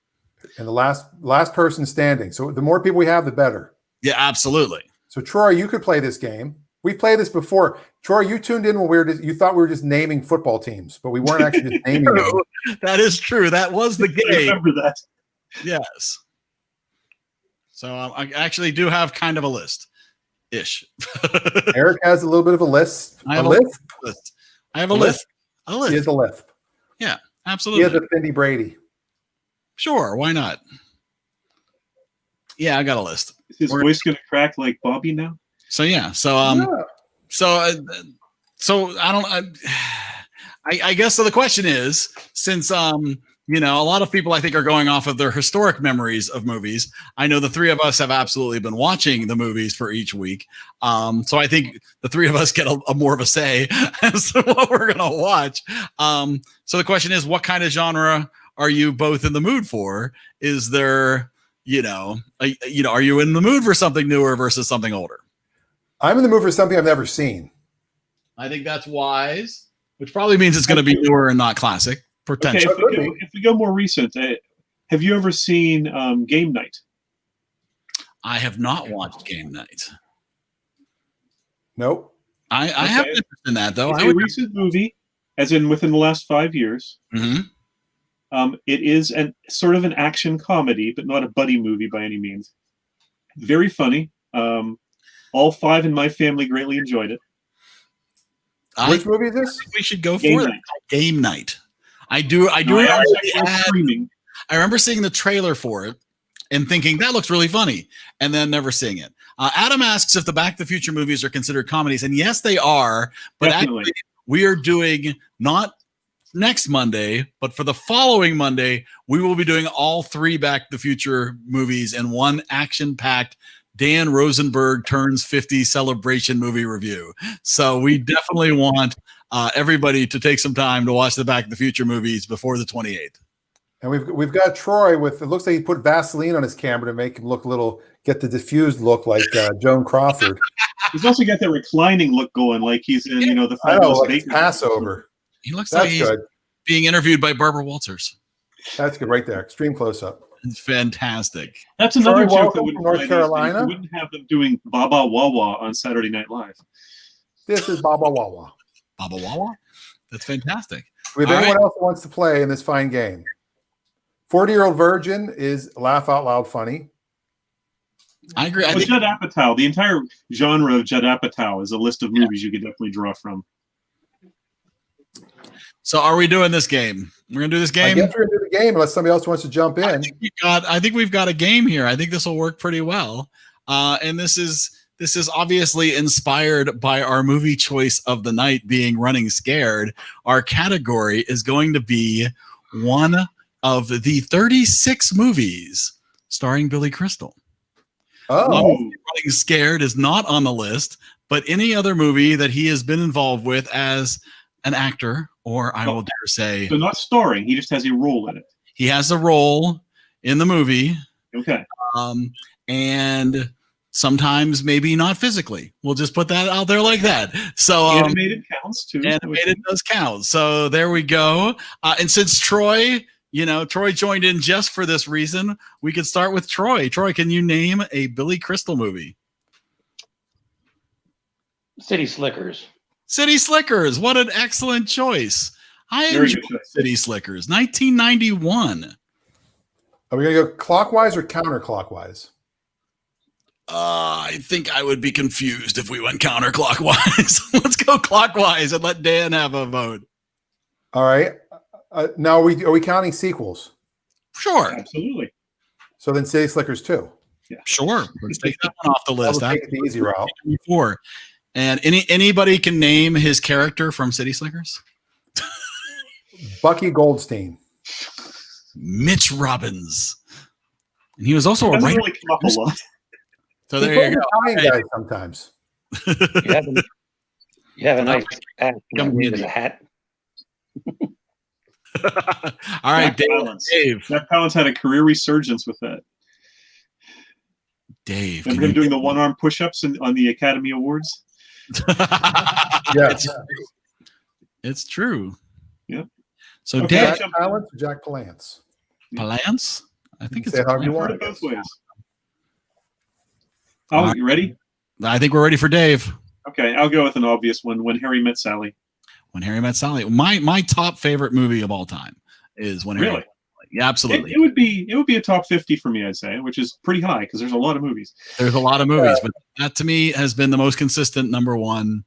And the last person standing. So the more people we have, the better. Yeah, absolutely. So Troy, you could play this game. We've played this before. Troy, you tuned in when you thought we were just naming football teams, but we weren't actually just naming them. That is true. That was the I game. remember that. Yes. So I actually do have kind of a list, ish. Eric has a little bit of a list. I have a a list. list. I have a list. A He list. has a list. Yeah, He absolutely. has a Cindy Brady. Sure, why not? Yeah, I got a list. Is his voice going to crack like Bobby now? So yeah, so Yeah. so I don't. I guess so. The question is, since you know, a lot of people I think are going off of their historic memories of movies. I know the three of us have absolutely been watching the movies for each week. So I think the three of us get a more of a say as to what we're gonna watch. So the question is, what kind of genre are you both in the mood for? Is there, are you in the mood for something newer versus something older? I'm in the mood for something I've never seen. I think that's wise, which probably means it's going to be newer and not classic. Okay, Potential. if we go more recent, have you ever seen Game Night? I have not watched Game Night. Nope. I have Okay. interest in that though. It's I a would. recent movie, as in within the last 5 years. Mhm. It is an sort of an action comedy, but not a buddy movie by any means. Very funny. All 5 in my family greatly enjoyed it. I Which think movie is this? we should go Game for Night. that. Game Night. I do. I do No, I remember. don't check they it had- streaming. I remember seeing the trailer for it and thinking that looks really funny, and then never seeing it. Adam asks if the Back to the Future movies are considered comedies, and yes, they are. But Definitely. actually, we are doing not next Monday, but for the following Monday, we will be doing all 3 Back to the Future movies in one action-packed Dan Rosenberg turns 50 celebration movie review. So we definitely want everybody to take some time to watch the Back to the Future movies before the 28th. And we've got Troy with, it looks like he put Vaseline on his camera to make him look a little, get the diffused look like Joan Crawford. He's also got that reclining look going, like he's in, the I know, Fabulous like it's Baker. Passover. He looks like That's he's good. being interviewed by Barbara Walters. That's good right there. Extreme close up. It's fantastic. That's another Troy, joke that welcome wouldn't from North fly these days. Carolina. You wouldn't have them doing Baba Wawa on Saturday Night Live. This is Baba Wawa. Baba Wawa. That's fantastic. We have All anyone else who wants to play in this fine game? 40-Year-Old Virgin is laugh out loud funny. I agree. I Well, think, Judd Apatow, the entire genre of Judd Apatow is a list of movies you could definitely draw from. so are we doing this game? We're gonna do this I game. guess we're going to do the game unless somebody else wants to jump I in. think we've got a game here. I think this will work pretty well. And this is obviously inspired by our movie choice of the night being Running Scared. Our category is going to be one of the 36 movies starring Billy Crystal. Oh, Running Scared is not on the list, but any other movie that he has been involved with as an actor, or I will dare say, So not starring, he just has a role in it. he has a role in the movie, Okay. and sometimes maybe not physically. We'll just put that out there like that. So Animated counts too. animated does count. So there we go. And since Troy joined in just for this reason, we could start with Troy. Troy, can you name a Billy Crystal movie? City Slickers. City Slickers. What an excellent choice. I Very enjoy good choice. City Slickers. 1991. are we going to go clockwise or counterclockwise? I think I would be confused if we went counterclockwise. Let's go clockwise and let Dan have a vote. All right. Now, are we counting sequels? Sure. Absolutely. So then City Slickers 2. Sure. Let's take that one off the I will list. take the easy route. Before. And anybody can name his character from City Slickers? Bucky Goldstein. Mitch Robbins. And he was also a Doesn't writer. really come up a lot. So He there plays you go. Italian guys sometimes. You have a nice hat. Come With with a me. hat. All right, Jack Dave. Palance. Dave. Jack Palance had a career resurgence with that. Dave. Remember him doing the one-arm push-ups on the Academy Awards? Yes. It's true. Yeah. So Okay. Dave Jack Palance or Jack Palance? Palance? I think You it's say it however you I've heard want. it both ways. Oh, you ready? I think we're ready for Dave. Okay, I'll go with an obvious one. When Harry Met Sally. When Harry Met Sally. My top favorite movie of all time is When Harry Really? Met Sally. Yeah, absolutely. It would be a top 50 for me, I'd say, which is pretty high because there's a lot of movies. There's a lot of movies, but that to me has been the most consistent number one.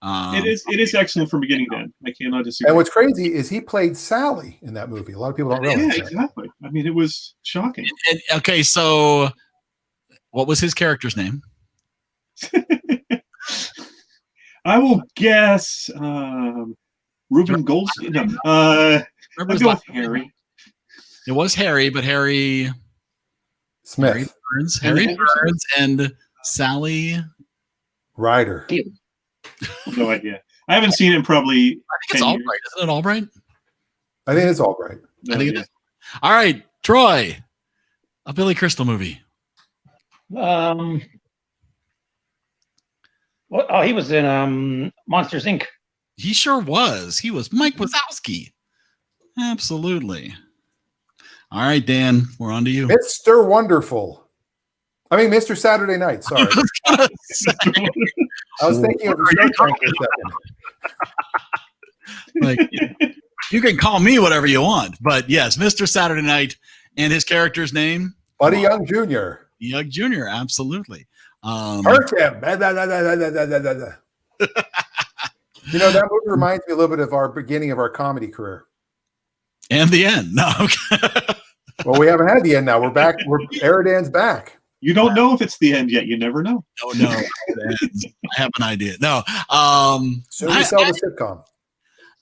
It is excellent from beginning to end. I cannot disagree. And what's crazy is he played Sally in that movie. A lot of people don't yeah, realize that. exactly. I mean, it was shocking. And, okay, so what was his character's name? I will guess Ruben Goldstein. No, Remember I'll his go last with Harry. It was Harry, but Harry Smith. Burns, And Harry Anderson. Burns, and Sally. Ryder. No idea. I haven't seen it in probably I think it's 10 years. Albright. Isn't it Albright? I think it's all right. No I think it idea. is. All right, Troy, a Billy Crystal movie. What? Oh, he was in Monsters Inc. He sure was. He was Mike Wazowski. Absolutely. All right, Dan, we're on to you. Mr. Wonderful. I mean, Mr. Saturday Night. Sorry. I was thinking of a Star Trek for a second. Like, you can call me whatever you want, but yes, Mr. Saturday Night and his character's name, Buddy Young Jr. Young Jr. Absolutely. Hurt him. You know, that movie reminds me a little bit of our beginning of our comedy career. And the end. No. Okay. Well, we haven't had the end now. We're back. Eridan's back. You don't know if it's the end yet. You never know. No. I have an idea. No. So we sell the sitcom.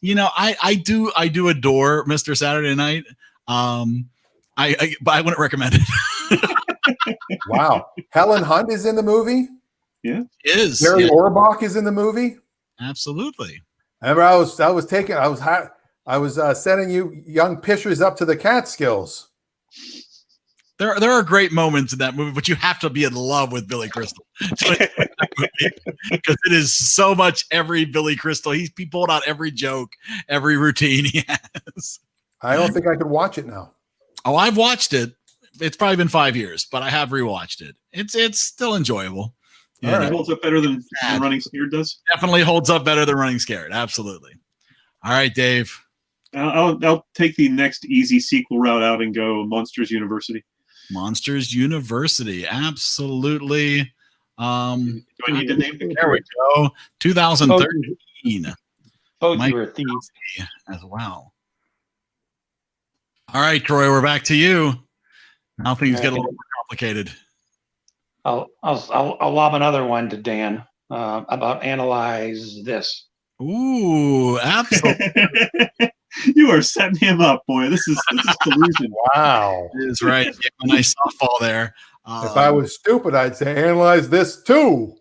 You know, I do adore Mr. Saturday Night. But I wouldn't recommend it. Wow. Helen Hunt is in the movie. Yeah. Is Gary yeah, Orbach is in the movie. absolutely. Remember, I was sending you young pictures up to the Catskills. There are great moments in that movie, but you have to be in love with Billy Crystal because it is so much every Billy Crystal. He pulled out every joke, every routine he has. I don't think I could watch it now. Oh, I've watched it. It's probably been 5 years, but I have rewatched it. It's still enjoyable. All Yeah, right. It holds up better than Running Scared does. definitely holds up better than Running Scared. Absolutely. All right, Dave. I'll take the next easy sequel route out and go Monsters University. Monsters University. Absolutely. Do I need to name it? There we go. 2013 Oh, Mike- you were a thief. as well. All right, Troy, we're back to you. Now things get a little more complicated. I'll lob another one to Dan about Analyze This. Ooh, absolutely. You are setting him up, boy. This is collusion. Wow. Is right. Yeah, a nice softball there. If I was stupid, I'd say analyze this too.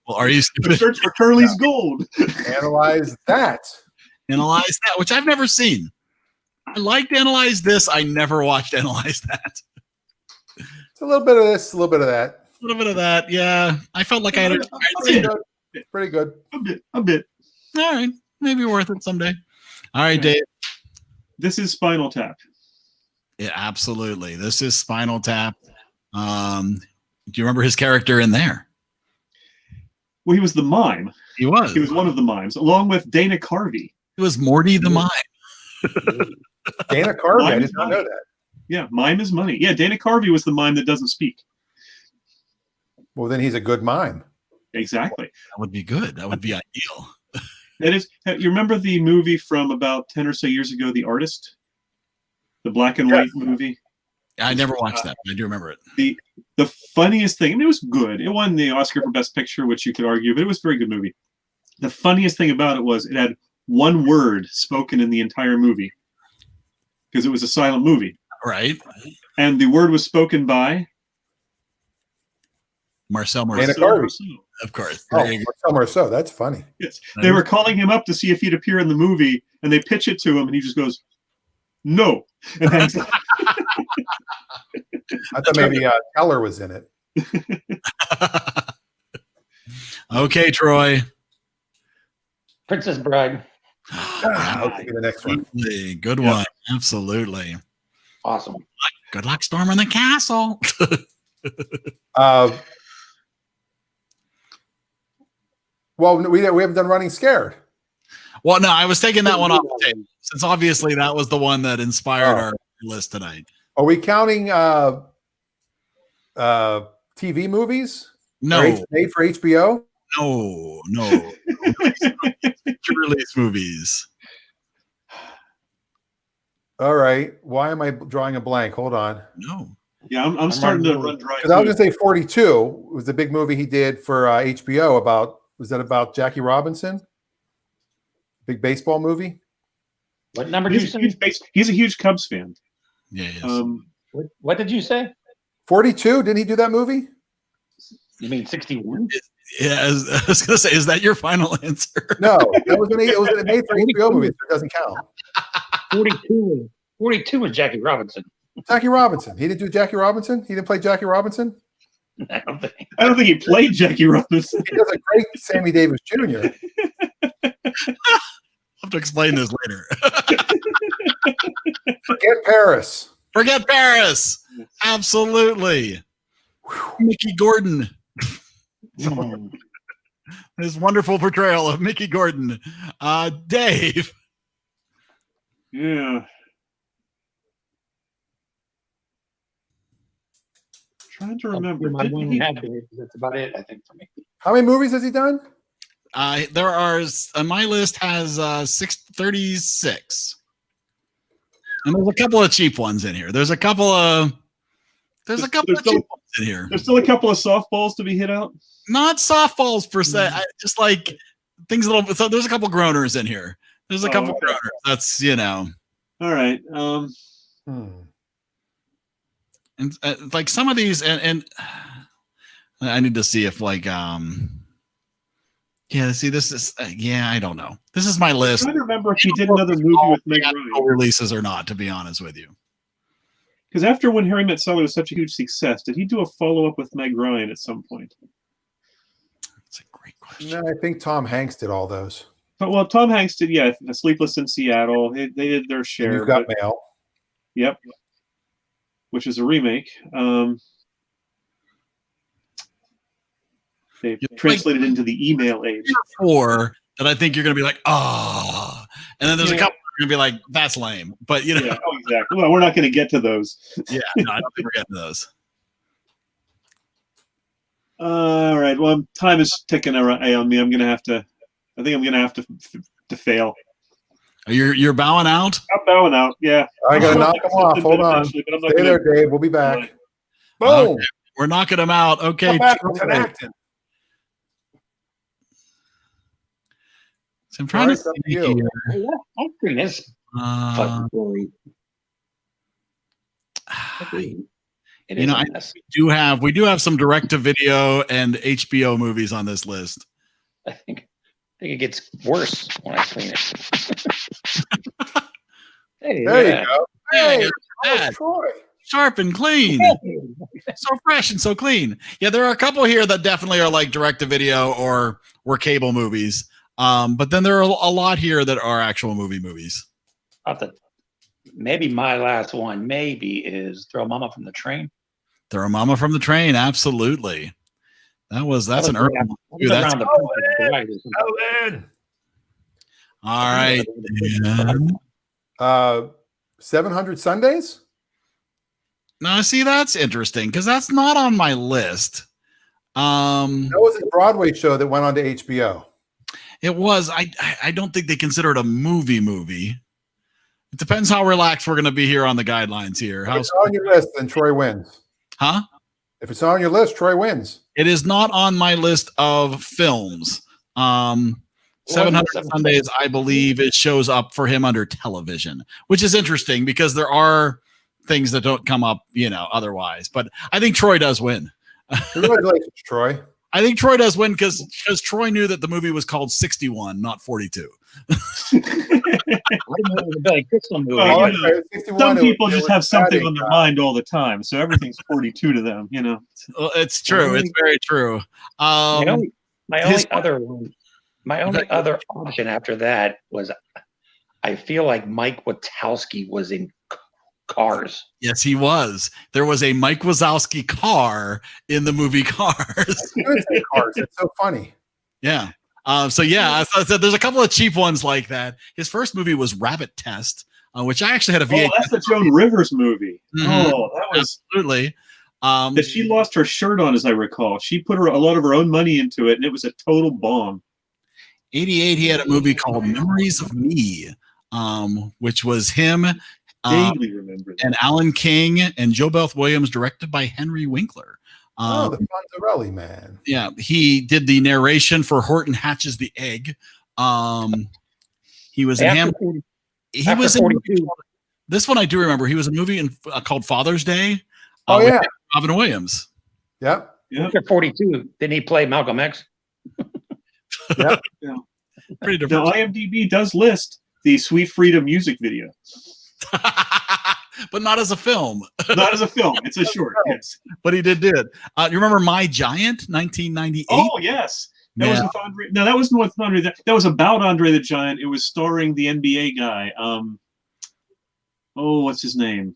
Well, are you stupid? Search for Curly's gold. Analyze that. Analyze that, which I've never seen. I liked Analyze This. I never watched Analyze That. It's a little bit of this, a little bit of that. A little bit of that, yeah. I felt like I had Pretty good. Pretty good. A bit. all right, maybe worth it someday. All right, Dave. This is Spinal Tap. Yeah, absolutely. This is Spinal Tap. Do you remember his character in there? Well, he was the mime. He was. He was one of the mimes, along with Dana Carvey. He was Morty the Mime. Dana Carvey, I did not know that. Yeah, mime is money. Yeah, Dana Carvey was the mime that doesn't speak. Well, then he's a good mime. Exactly. That would be good. That would be ideal. That is. You remember the movie from about 10 or so years ago, The Artist? The black and white movie? I never watched that, but I do remember it. The funniest thing, I mean, it was good. It won the Oscar for Best Picture, which you could argue, but it was a very good movie. The funniest thing about it was it had one word spoken in the entire movie because it was a silent movie. Right? And the word was spoken by Marcel Dana Marceau, Carvey. Marceau. of course. Oh, There you go. somewhere so. That's funny. Yes. They were calling him up to see if he'd appear in the movie, and they pitch it to him, and he just goes, "No." And hangs up. I thought maybe Teller was in it. Okay, Troy. Princess Bride. I'll take the next one. Absolutely. Good one. Absolutely. Awesome. Good luck storming the castle. Well, we haven't done Running Scared. Well, no, I was taking that one off the table since obviously that was the one that inspired our list tonight. Are we counting TV movies? No, Made for HBO? no. Release movies. All right. Why am I drawing a blank? Hold on. No. Yeah, I'm starting to run dry. Because I was too. going to say 42 was the big movie he did for HBO about, was that about Jackie Robinson? Big baseball movie? What number did you He's a huge Cubs fan. Yeah, yes. What did you say? 42? Didn't he do that movie? You mean 61? Yeah, I was gonna say, is that your final answer? No, it was a made for HBO movie, so it doesn't count. 42. 42 was Jackie Robinson. Jackie Robinson. He didn't do Jackie Robinson? He didn't play Jackie Robinson? I don't think. I don't think he played Jackie Robinson. He does a great Sammy Davis Jr. I'll have to explain this later. Forget Paris. Forget Paris. Absolutely. Mickey Gordon. His wonderful portrayal of Mickey Gordon. Dave. Yeah. Trying to remember. My Didn't one he- had to, that's about it, I think, for me. How many movies has he done? There are my list has 636. And there's a couple of cheap ones in here. There's a couple of There's cheap still- ones in here. There's still a couple of softballs to be hit out. Not softballs per se. Just like things a little. So there's a couple groaners in here. There's a Oh, couple okay. groaners. That's All right. and like some of these, and I need to see if like yeah. See, this is yeah. I don't know. This is my I'm list. trying to remember if he did another movie with Meg Ryan. Releases or not, to be honest with you. Because after When Harry Met Sally was such a huge success, did he do a follow up with Meg Ryan at some point? That's a great question. No, I think Tom Hanks did all those. But, well, Tom Hanks did, yeah, Sleepless in Seattle. They did their And share. You've Got but- Mail. Yep. Which is a remake. They translated into the email age. 4 that I think you're going to be like, oh, and then there's a Yeah. couple you're going to be like, that's lame. But you know, Yeah, oh, exactly. Well, we're not going to get to those. yeah, no, I don't think we're getting to those. All right. Well, time is ticking away on me. I think I'm going to have to fail. You're bowing out. I'm bowing out. Yeah. I got to knock him off. Hold on. Eventually, but I'm not Stay gonna- there, Dave. We'll be back. Right. Boom. Okay. We're knocking them out. Okay. Come back Troy. to acting. So I'm trying All to right, it's up to see you. here. Yeah, I've seen this fucking story. It you is know, a I mess. we do have some direct to video and HBO movies on this list. I think it gets worse when I clean it. Hey, There yeah. you go. Yeah, Hey, look at that. Troy. Sharp and clean. So fresh and so clean. Yeah, there are a couple here that definitely are like direct to video or were cable movies. But then there are a lot here that are actual movies. Maybe my last one maybe is Throw Mama from the Train. Throw Mama from the Train, absolutely. That's an early one. That was That's around the Princess Bride or something. all right. Dan. 700 Sundays? Now, see, that's interesting because that's not on my list. That was a Broadway show that went on to HBO. It was. I don't think they consider it a movie. It depends how relaxed we're going to be here on the guidelines here. If it's on your list, then Troy wins. Huh? If it's on your list, Troy wins. It is not on my list of films. 700 Sundays, I believe it shows up for him under television, which is interesting because there are things that don't come up, otherwise. But I think Troy does win. Congratulations, Troy. I think Troy does win because Troy knew that the movie was called 61, not 42. I didn't know it was a Billy Crystal movie. Well, Oh, you know, okay, 61, Some it people was- it just was have something Friday, on their mind all the time, so everything's 42 to them. Well, it's true. It's very true. My only his- other one, my only other option after that was, I feel like Mike Wazowski was in Cars. Yes, he was. There was a Mike Wazowski car in the movie Cars. You would say Cars. It's so funny. Yeah. So yeah, I said there's a couple of cheap ones like that. His first movie was Rabbit Test, which I actually had a Oh, VHS. that's the Joan Rivers movie. Mhm. Oh, that was Absolutely. that she lost her shirt on, as I recall. She put a lot of her own money into it, and it was a total bomb. 88, he had a movie called Memories of Me, which was him Vaguely remember that. and Alan King and Joe Beth Williams, directed by Henry Winkler. Oh, the Fonzarelli man. Yeah, he did the narration for Horton Hatches the Egg. He was in After Ham. 40 He after was in 42. this one. I do remember. He was in a movie called Father's Day. Oh, with yeah. Robin Williams. Yep. Yeah. After 42, didn't he play Malcolm X? Pretty Now, different, IMDb does list the Sweet Freedom music video. but not as a film. Not as a film, it's a short. Yes. But he did it. You remember My Giant, 1998? Oh, yes. That was Yeah. with Andre. No, that wasn't with Andre. That was about Andre the Giant. It was starring the NBA guy. What's his name?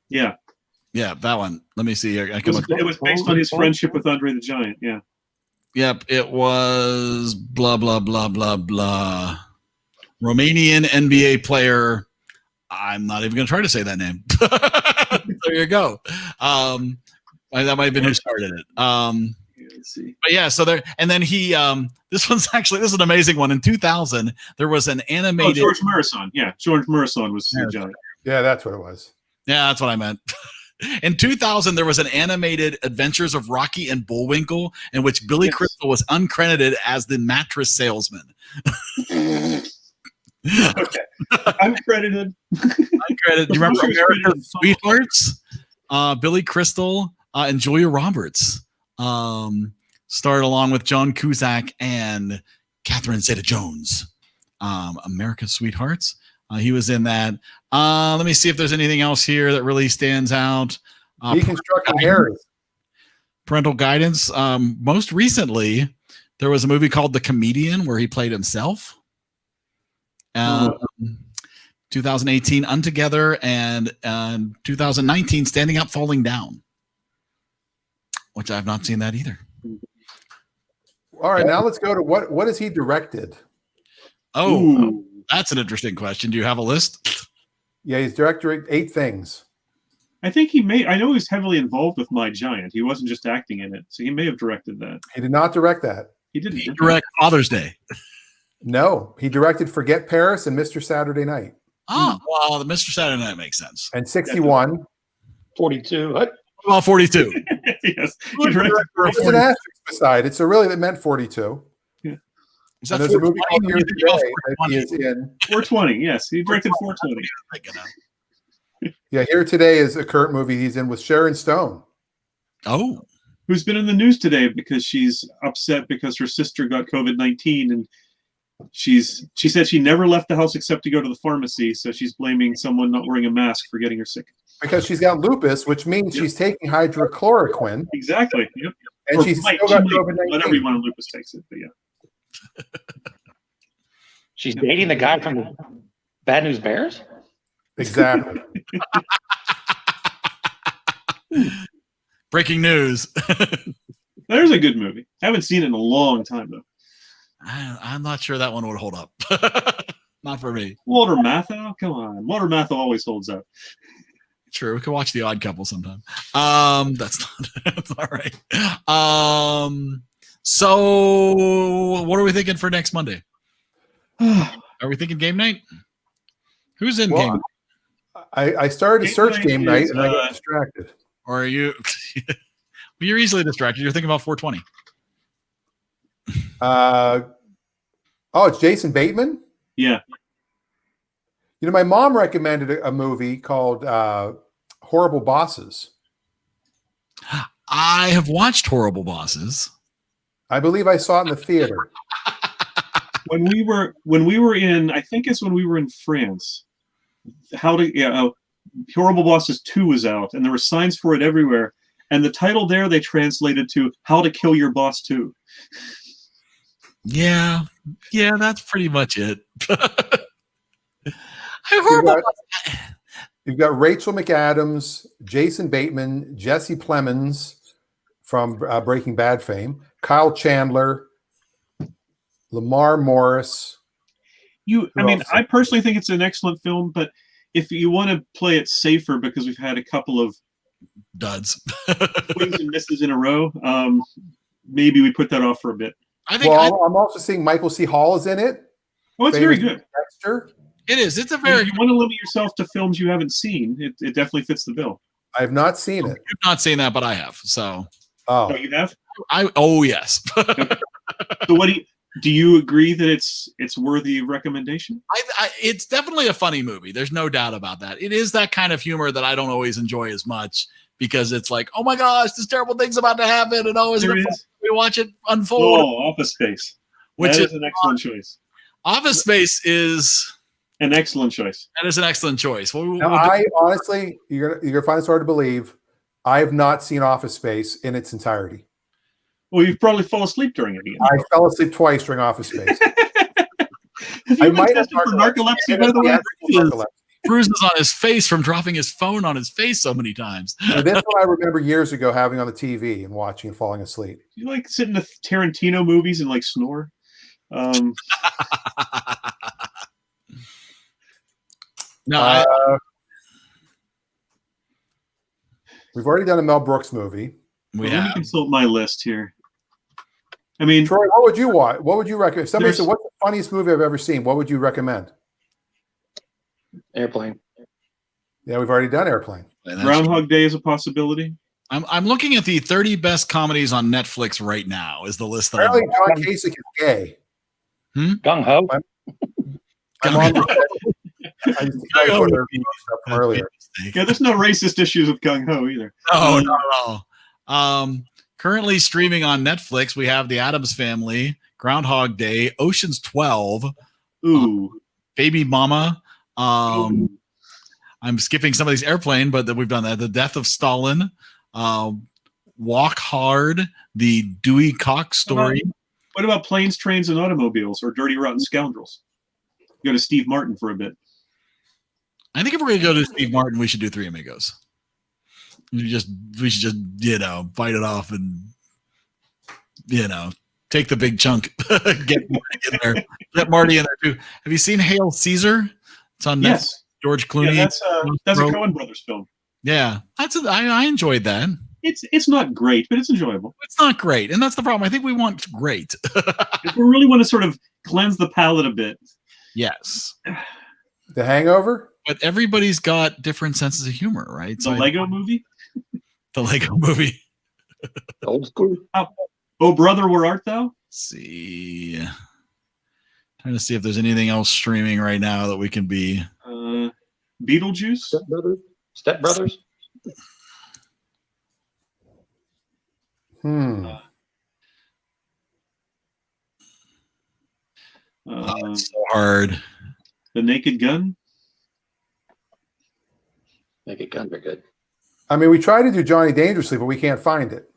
Yeah. Yeah, that one. Let me see. I It can was, look. it was based on his friendship with Andre the Giant. Yeah. Yep, it was blah blah blah blah blah. Romanian NBA player. I'm not even going to try to say that name. There you go. That might have been who started it. Let's see. But yeah, so there, and then he. This is an amazing one. In 2000, there was an animated. George Marason. Yeah, George Marason was the giant. Yeah, that's what it was. Yeah, that's what I meant. In 2000, there was an animated Adventures of Rocky and Bullwinkle in which Billy Crystal was uncredited as the mattress salesman. Okay, I'm credited. Uncredited. Do you remember America's Sweethearts? Billy Crystal and Julia Roberts starred along with John Cusack and Catherine Zeta-Jones. America's Sweethearts. He was in that. Let me see if there's anything else here that really stands out. Deconstructing Harris. Parental Guidance. Most recently, there was a movie called The Comedian where he played himself. 2018, Untogether, and 2019, Standing Up, Falling Down, which I have not seen that either. All right, now let's go to what has he directed? Oh, Ooh. that's an interesting question. Do you have a list? Yeah, he's directed 8 things. I think he may. I know he's heavily involved with My Giant. He wasn't just acting in it, so he may have directed that. He did not direct that. He didn't He direct Father's Day. No, he directed Forget Paris and Mr. Saturday Night. Oh, well, the Mr. Saturday Night makes sense. And 61. 42. What? Well, 42. Yes, he directed. There's an asterisk beside it, so really that meant 42. Is And that there's a movie 420? called Here Today that he is in. 420. Yes, he directed 420. Yeah, Here Today is a current movie he's in with Sharon Stone. Oh, Who's been in the news today because she's upset because her sister got COVID-19 and she said she never left the house except to go to the pharmacy, so she's blaming someone not wearing a mask for getting her sick. Because she's got lupus, which means she's taking hydrochloroquine, Exactly. Yep. and Or she's might- still got she might. Not COVID-19. everyone on lupus takes it, but yeah. She's dating the guy from the Bad News Bears? Exactly. breaking news. There's a good movie. Haven't seen it in a long time though. I'm not sure that one would hold up. Not for me. Walter Matthau, come on. Walter Matthau always holds up. True. We could watch The Odd Couple sometime. That's not right. So what are we thinking for next Monday? Are we thinking game night? Who's in game? I started to Game search night game night is, and I got distracted. Or are you? You're easily distracted. You're thinking about 420. It's Jason Bateman. Yeah. You know, my mom recommended a movie called Horrible Bosses. I have watched Horrible Bosses. I believe I saw it in the theater. When we were in, I think it's when we were in France. Horrible Bosses 2 was out, and there were signs for it everywhere. And the title there they translated to "How to Kill Your Boss 2." Yeah, that's pretty much it. You've got Rachel McAdams, Jason Bateman, Jesse Plemons from Breaking Bad fame, Kyle Chandler, Lamar Morris. I personally think it's an excellent film, but if you want to play it safer, because we've had a couple of duds, swings and misses in a row, maybe we put that off for a bit. I'm also seeing Michael C. Hall is in it. Oh, it's very good. Dexter. It is. It's a If very. you want to limit yourself to films you haven't seen, it definitely fits the bill. I have not seen it. You've not seen that, but I have. So. Oh, you have? Oh yes. So what do you agree that it's worthy of recommendation? It's definitely a funny movie. There's no doubt about that. It is that kind of humor that I don't always enjoy as much because it's like, oh my gosh, this terrible thing's about to happen, and always we watch it unfold. Oh, Office Space, which is an excellent choice. Office Space is an excellent choice. That is an excellent choice. I honestly, you're gonna find this hard to believe. I have not seen Office Space in its entirety. Well, you probably fall asleep during it again. I fell asleep twice during Office Space. I might have tested for narcolepsy, by the way. bruises on his face from dropping his phone on his face so many times. And this one I remember years ago having on the TV and watching and falling asleep. You like sit in the Tarantino movies and like snore? No, We've already done a Mel Brooks movie. we Let me have. consult my list here. I mean, Troy, what would you watch? What would you recommend? If somebody There's- said, "What's the funniest movie I've ever seen?" What would you recommend? Airplane. Yeah, we've already done Airplane. Groundhog Day is a possibility. I'm looking at the 30 best comedies on Netflix right now. Is the list that Apparently, John Kasich is gay. Gung Ho. I'm on. I just tell you what their stuff from earlier. Yeah, there's no racist issues with Gung Ho either. No, not at all. Currently streaming on Netflix, we have The Addams Family, Groundhog Day, Ocean's 12, Ooh. Baby Mama. Ooh. I'm skipping some of these Airplane, but we've done that. The Death of Stalin, Walk Hard, the Dewey Cox story. What about Planes, Trains, and Automobiles or Dirty Rotten Scoundrels? Go to Steve Martin for a bit. I think if we're going to go to Steve Martin, we should do Three Amigos. We should just, bite it off and, take the big chunk. Get Marty in there. Get Marty in there too. Have you seen Hail Caesar? It's on Netflix. Yes. George Clooney. Yeah, that's a Coen Brothers film. Yeah, I enjoyed that. It's not great, but it's enjoyable. It's not great, and that's the problem. I think we want great. If we really want to sort of cleanse the palate a bit. Yes, The Hangover. but everybody's got different senses of humor, right? The Lego Movie. The Lego Movie. Old school. Oh, brother, where art thou? Let's see. Trying to see if there's anything else streaming right now that we can be. Beetlejuice. Step Brothers. Step Brothers. It's so hard. The Naked Gun. Naked Guns are good. I mean, we try to do Johnny Dangerously, but we can't find it.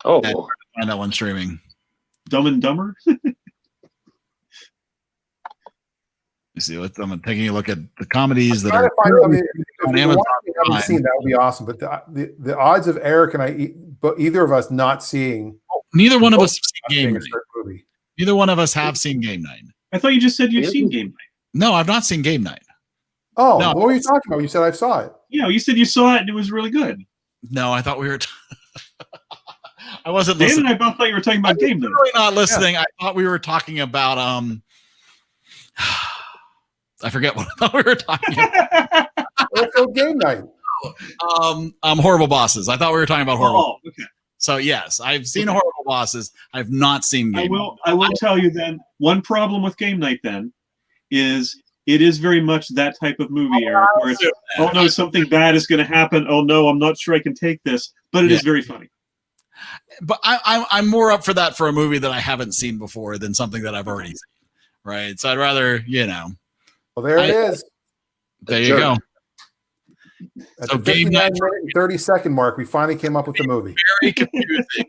Oh, Yeah. Find that one streaming. Dumb and Dumber. You see, I'm taking a look at the comedies that Try are to find something. If on we Amazon haven't Prime. seen that would be awesome. But the odds of Eric and I, but either of us not seeing Neither one of us have seen seeing Game a Night. certain movie. Neither one of us have seen Game Night. I thought you just said you'd seen Game Night. No, I've not seen Game Night. Oh, No. what were you talking about? You said I saw it. Yeah, you said you saw it and it was really good. No, I thought we were. I wasn't Dan and listening. I both thought you were talking about Game Night. Really not listening. I thought we were talking about I forget what I thought we were talking about. Let's go Game Night. Horrible Bosses. I thought we were talking about horrible. Oh, okay. So yes, I've seen Horrible Bosses. I've not seen Game Night. I will tell you then, one problem with Game Night then is it is very much that type of movie, Eric, where it's, oh no, something bad is going to happen. Oh no, I'm not sure I can take this, but it is very funny. But I'm more up for that for a movie that I haven't seen before than something that I've already seen. Right. So I'd rather, Well, there it is. there you go. At So the Game 59 Night- minute and 30-second mark, we finally came up with the movie. Very confusing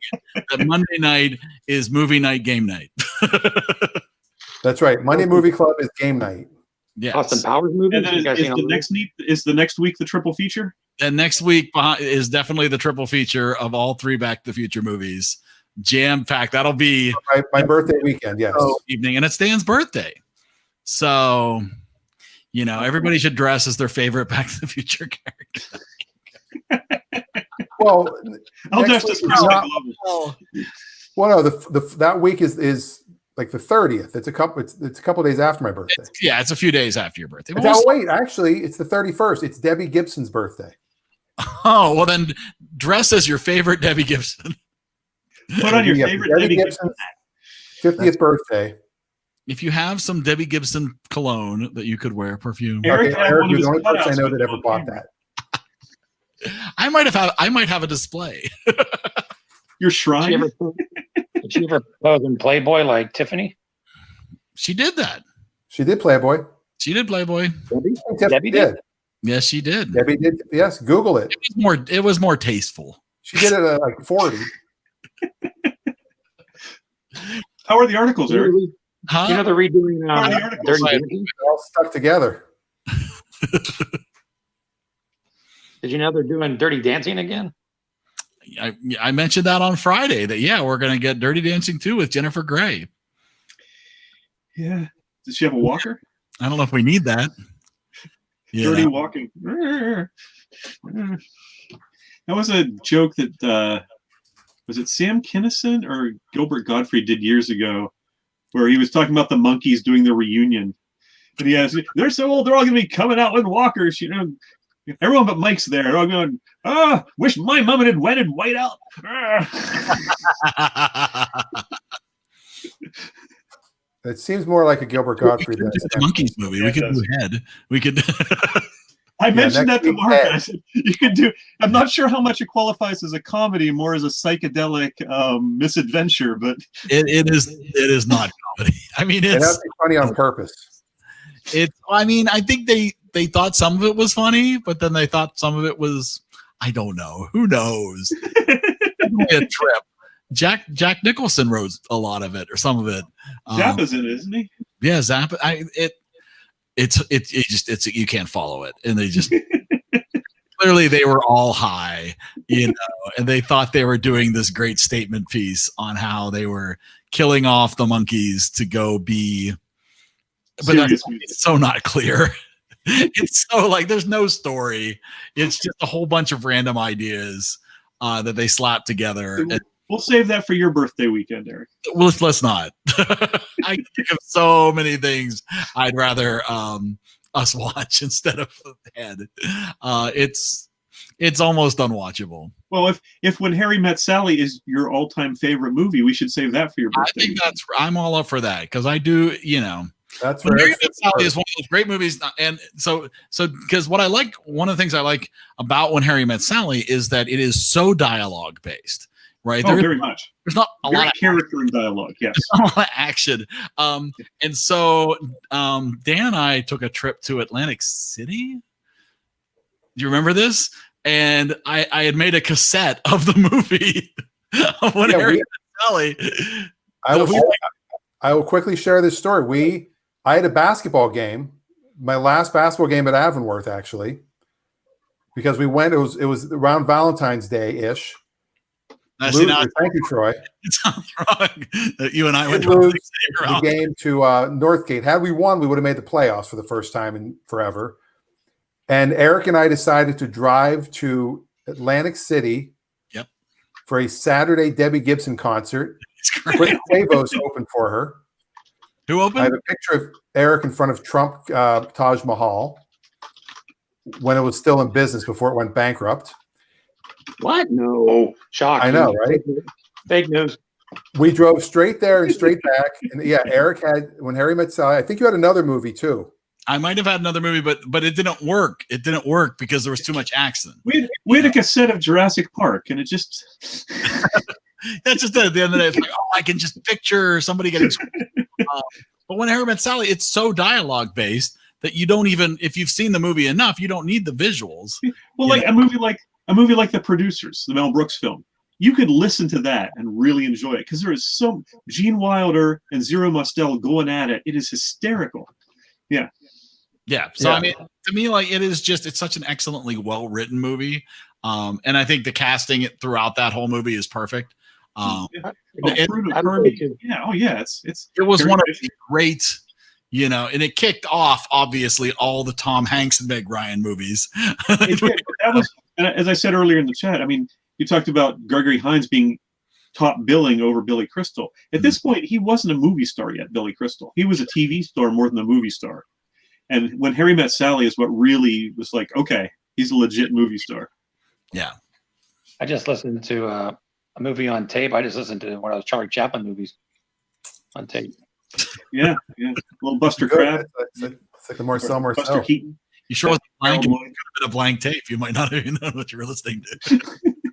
that Monday night is movie night, game night. That's right. Monday Movie Club is Game Night. Yes. Austin Powers movies. And then You guys seen all those? is the next week the triple feature? And next week is definitely the triple feature of all three Back to the Future movies. Jam packed. That'll be My birthday weekend, yes. evening, and it's Dan's birthday. So, everybody should dress as their favorite Back to the Future character. Well, I'll next just week as is not- Oh, well, no, that week is like the 30th. It's a couple days after my birthday. it's a few days after your birthday. Wait, actually, it's the 31st. It's Debbie Gibson's birthday. Oh, well then dress as your favorite Debbie Gibson. Put on your Yeah, favorite Debbie Debbie Gibson's 50th birthday. If you have some Debbie Gibson cologne that you could wear, perfume, Eric Okay, had Eric, one of you're his the only person I cutouts know with that ever the bought camera. that. I might have a display. Your Did she shrine? ever, did she ever pose in Playboy like Tiffany? She did that. She did Playboy. She did Playboy. Tiffany Debbie did. Yes, she did. Debbie did. Yes, Google it. It was more tasteful. She did it at like 40. How are the articles, Eric? Huh? You know they're redoing How are the articles? Dirty Right. Dancing? They're all stuck together. Did you know they're doing Dirty Dancing again? I mentioned that on Friday that, yeah, we're going to get Dirty Dancing 2 with Jennifer Grey. Yeah. Does she have a walker? I don't know if we need that. You Dirty know? walking. That was a joke that was it Sam Kinison or Gilbert Gottfried did years ago, where he was talking about the monkeys doing the reunion. And he has, they're so old, they're all going to be coming out with walkers. You know, everyone but Mike's there. They're all going, wish my mom had wedded white out. It seems more like a Gilbert Gottfried than the Monkeys movie. We could do Head. We could. I mentioned that next to week, Mark. Head. I said, you could do. I'm not sure how much it qualifies as a comedy, more as a psychedelic misadventure, but it is not comedy. I mean, It has it's to be funny on purpose. I mean, I think they thought some of it was funny, but then they thought some of it was, I don't know. Who knows? A trip. Jack Nicholson wrote a lot of it or some of it. Zappa's in it, isn't he? Yeah, Zappa. It's you can't follow it, and they just clearly they were all high, you know, and they thought they were doing this great statement piece on how they were killing off the monkeys to go be, but Serious it's so not clear. It's so like there's no story. It's just a whole bunch of random ideas that they slapped together. And, We'll save that for your birthday weekend, Eric. well, let's not. I can think of so many things I'd rather us watch instead of Head. It's almost unwatchable. Well, if When Harry Met Sally is your all-time favorite movie, we should save that for your I birthday. think I'm all up for that because I do, you know. That's When where Harry it's- Met Sally is one of those great movies, and so because what I like, one of the things I like about When Harry Met Sally is that it is so dialogue based, right? Oh, very much. There's not a Very lot of character and dialogue, yes. a lot of action. And so Dan and I took a trip to Atlantic City. Do you remember this? And I had made a cassette of the movie of When Yeah, Harry we- Met Sally. I will quickly share this story. I had a basketball game, my last basketball game at Avonworth, actually, because we went. It was around Valentine's Day ish. Thank you, Troy. It sounds wrong that you and I went to Lose Atlantic City the around. game to Northgate. Had we won, we would have made the playoffs for the first time in forever. And Eric and I decided to drive to Atlantic City. Yep. For a Saturday Debbie Gibson concert. It's great. Britt Favos opened for her. Who I opened? have a picture of Eric in front of Trump Taj Mahal when it was still in business before it went bankrupt. What? No. Shock. I know, right? Fake news. We drove straight there and straight back. And yeah, Eric had When Harry Met Sally. I think you had another movie too. I might have had another movie, but it didn't work. It didn't work because there was too much accent. We had a cassette of Jurassic Park, and it just... That's just it. At the end of the day, it's like, oh, I can just picture somebody getting. But When Harry Met Sally, it's so dialogue based that you don't even, if you've seen the movie enough, you don't need the visuals. Well, You like a movie like The Producers, the Mel Brooks film. You could listen to that and really enjoy it because there is so Gene Wilder and Zero Mostel going at it. It is hysterical. Yeah. Yeah. So Yeah. I mean, to me, like it's such an excellently well written movie, and I think the casting throughout that whole movie is perfect. Oh, it- Bruno I'm Kirby. really too. Yeah. Oh, yeah. It's It was very one of good. the great, you know, and it kicked off obviously all the Tom Hanks and Meg Ryan movies. It did. That was, and as I said earlier in the chat, I mean, you talked about Gregory Hines being top billing over Billy Crystal. At this point, he wasn't a movie star yet, Billy Crystal. He was a TV star more than a movie star. And When Harry Met Sally is what really was like, okay, he's a legit movie star. Yeah. I just listened to a movie on tape. I just listened to one of those Charlie Chaplin movies on tape. Yeah, yeah. Little Buster Good. Crab, It's like the Marcel Buster Marcel. Keaton. You sure was blank? If Harold you Lloyd. could have been a blank tape, you might not have even known what you were listening to.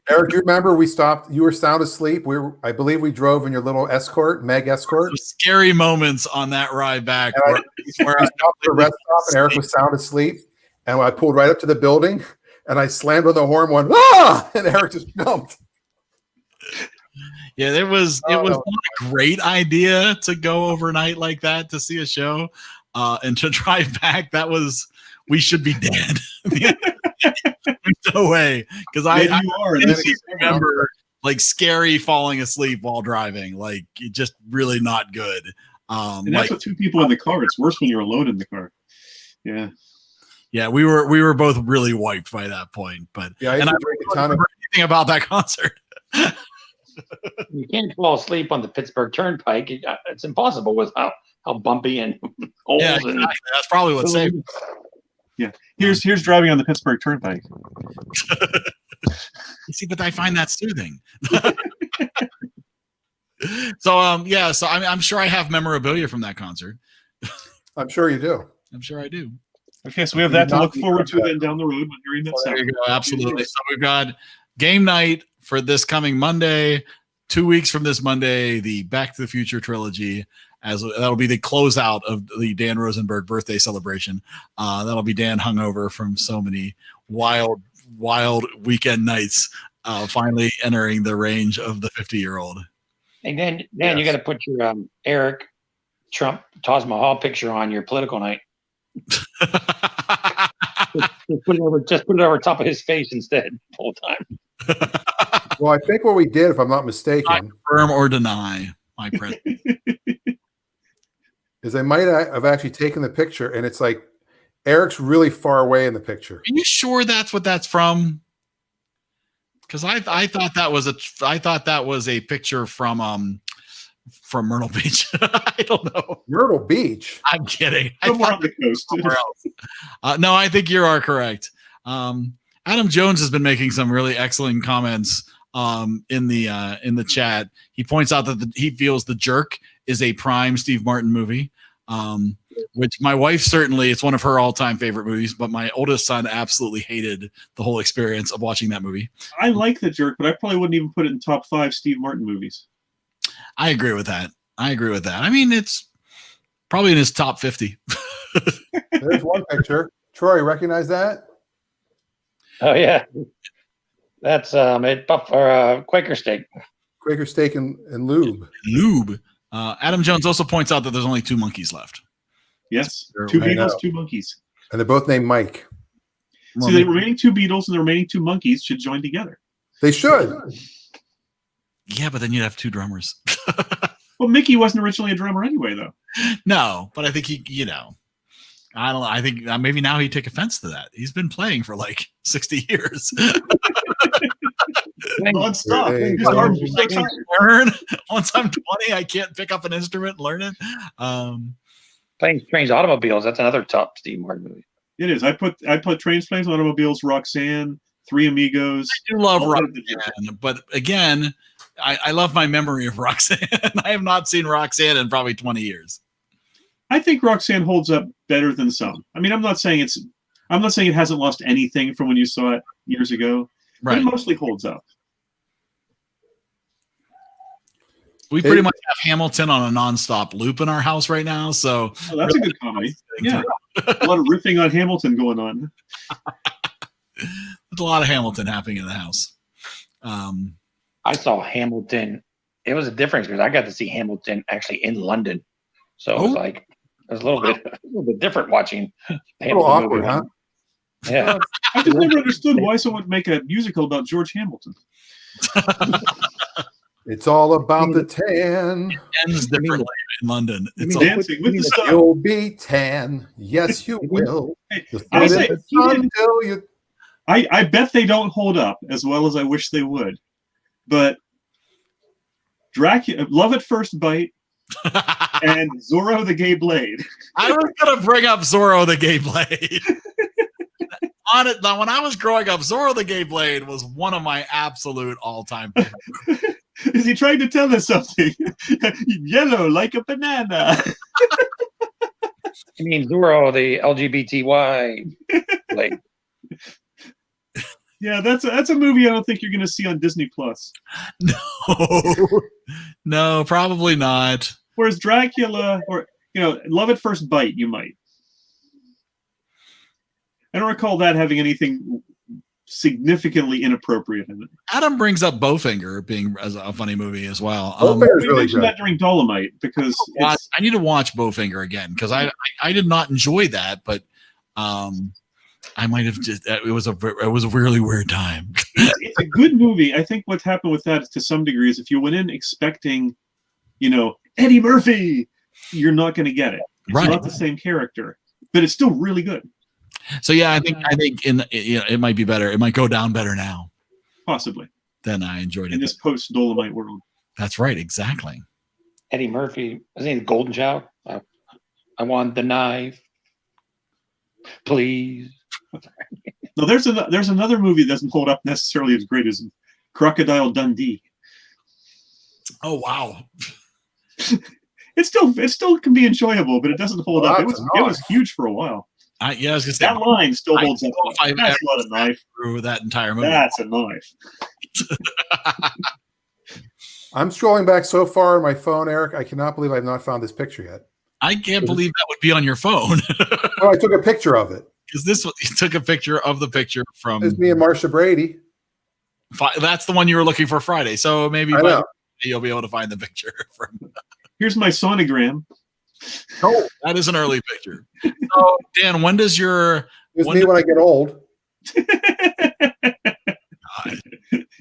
Eric, do you remember we stopped? You were sound asleep. I believe we drove in your little Escort, Meg Escort. Some scary moments on that ride back. And where We stopped at a rest stop, and Eric was sound asleep. And I pulled right up to the building, and I slammed on the horn, went ah, and Eric just jumped. yeah, it was Oh, not no. a great idea to go overnight like that to see a show, and to drive back. That was we should be dead. There's no way, because I you are. And this is remember like scary falling asleep while driving, like just really not good. and that's Like with two people in the car. It's worse when you're alone in the car. Yeah. yeah, we were both really wiped by that point. But Yeah, I used and to I drink a don't ton of. remember anything about that concert. You can't fall asleep on the Pittsburgh Turnpike. It's impossible with how bumpy and holes Yeah, and exactly. That's probably what saved. Here's driving on the Pittsburgh Turnpike. You see, but I find that soothing. So I'm sure I have memorabilia from that concert. I'm sure you do. I'm sure I do. Okay, so we have that to look forward to then down the road when hearing that There sound. you go. Absolutely. So we've got game night for this coming Monday. 2 weeks from this Monday, the Back to the Future trilogy. As that'll be the closeout of the Dan Rosenberg birthday celebration. That'll be Dan hungover from so many wild weekend nights. Finally entering the range of the 50-year-old. And then you got to put your Eric Trump Taj Mahal picture on your political night. Just put it over top of his face instead, full time. Well, I think what we did, if I'm not mistaken, Confirm or deny my president. is they might have actually taken the picture, and it's like Eric's really far away in the picture. Are you sure that's what that's from? Because I thought that was a picture from Myrtle Beach. I don't know. Myrtle Beach. I'm kidding. I Somewhere thought on the coast. somewhere else. No, I think you are correct. Adam Jones has been making some really excellent comments in the chat. He points out that he feels The Jerk is a prime Steve Martin movie, which my wife certainly, it's one of her all-time favorite movies, but my oldest son absolutely hated the whole experience of watching that movie. I like The Jerk, but I probably wouldn't even put it in top 5 Steve Martin movies. I agree with that. I mean, it's probably in his top 50. There's one picture. Troy, recognize that? Oh yeah, that's Quaker Steak. Quaker Steak and Lube. Lube. Adam Jones also points out that there's only 2 monkeys left. Yes, Sure, 2 I Beatles, know. 2 monkeys. And they're both named Mike. So the remaining 2 Beatles and the remaining 2 monkeys should join together. They should. Yeah, but then you'd have 2 drummers. Well, Mickey wasn't originally a drummer anyway, though. No, but I think I don't know. I think maybe now he'd take offense to that. He's been playing for like 60 years. Non-stop. Hey, His arms are so tired. Learn. Once I'm 20, I can't pick up an instrument and learn it. Planes, Trains, Automobiles. That's another top Steve Martin movie. It is. I put Trains, Planes, Automobiles, Roxanne, Three Amigos. I do love all of the- Roxanne, but again, I love my memory of Roxanne. I have not seen Roxanne in probably 20 years. I think Roxanne holds up better than some. I mean, I'm not saying it hasn't lost anything from when you saw it years ago, but Right. it mostly holds up. We pretty much have Hamilton on a nonstop loop in our house right now. So Oh, that's a good comedy. Yeah, a lot of riffing on Hamilton going on. there's a lot of Hamilton happening in the house. I saw Hamilton. It was a difference because I got to see Hamilton actually in London, so it was like it was a little bit different watching. A little Hamilton awkward, movie. huh? Yeah, I just never understood why someone would make a musical about George Hamilton. It's all about the tan. Ends differently in London. It's mean all, Dancing with the Sun. You'll be tan. Yes, you will. Hey, Just I live say, in the he sun didn't- till you. I bet they don't hold up as well as I wish they would. But Dracula, Love at First Bite, and Zorro the Gay Blade. I was gonna bring up Zorro the Gay Blade. On it now, when I was growing up, Zorro the Gay Blade was one of my absolute all-time favorites. Is he trying to tell us something? Yellow like a banana. I mean Zorro, the LGBTY. Like Yeah, that's a movie I don't think you're going to see on Disney Plus. No, probably not. Whereas Dracula, or Love at First Bite, you might. I don't recall that having anything significantly inappropriate in it. Adam brings up Bowfinger being as a funny movie as well. Bowfinger's We really mentioned good. that during Dolomite because I need to watch Bowfinger again because I did not enjoy that, but I might have just. It was a really weird time. It's a good movie. I think what's happened with that, to some degree, is if you went in expecting, Eddie Murphy, you're not going to get it. It's Right. not the same character, but it's still really good. So yeah, I think it might be better. It might go down better now Possibly than I enjoyed in it. this post-Dolomite world. That's right, exactly. Eddie Murphy, isn't he the Golden Child? I want the knife, please. No, there's another movie that doesn't hold up necessarily as great as Crocodile Dundee. Oh wow. It still can be enjoyable, but it doesn't hold up. It was huge for a while. I was gonna say That line still holds up. I've That's ever not a knife. through that entire movie. That's a knife. I'm scrolling back so far on my phone, Eric. I cannot believe I've not found this picture yet. I can't believe that would be on your phone. Oh, I took a picture of it. Because you took a picture of the picture from. It's me and Marsha Brady. That's the one you were looking for Friday. So maybe I know. you'll be able to find the picture from. Here's my sonogram. Oh, that is an early picture. So Dan, when does your It's me when I get old.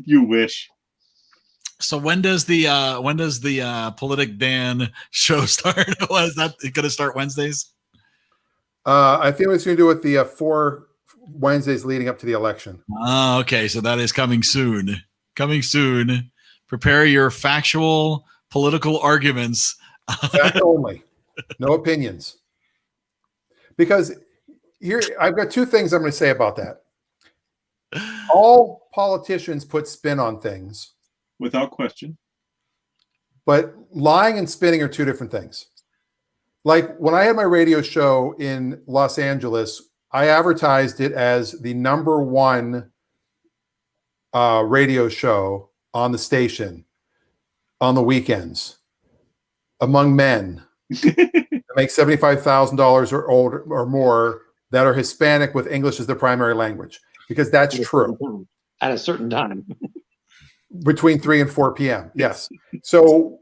You wish. So when does the Politic Dan show start? Was that going to start Wednesdays? I think it's going to do with the 4 Wednesdays leading up to the election. Oh, okay. So that is coming soon. Coming soon. Prepare your factual political arguments. Fact only, no opinions. Because here, I've got 2 things I'm going to say about that. All politicians put spin on things, Without question. but lying and spinning are 2 different things. Like when I had my radio show in Los Angeles, I advertised it as the #1 radio show on the station on the weekends among men that make $75,000 or more that are Hispanic with English as their primary language, because that's true. At a certain time. Between 3 and 4 p.m. Yes. So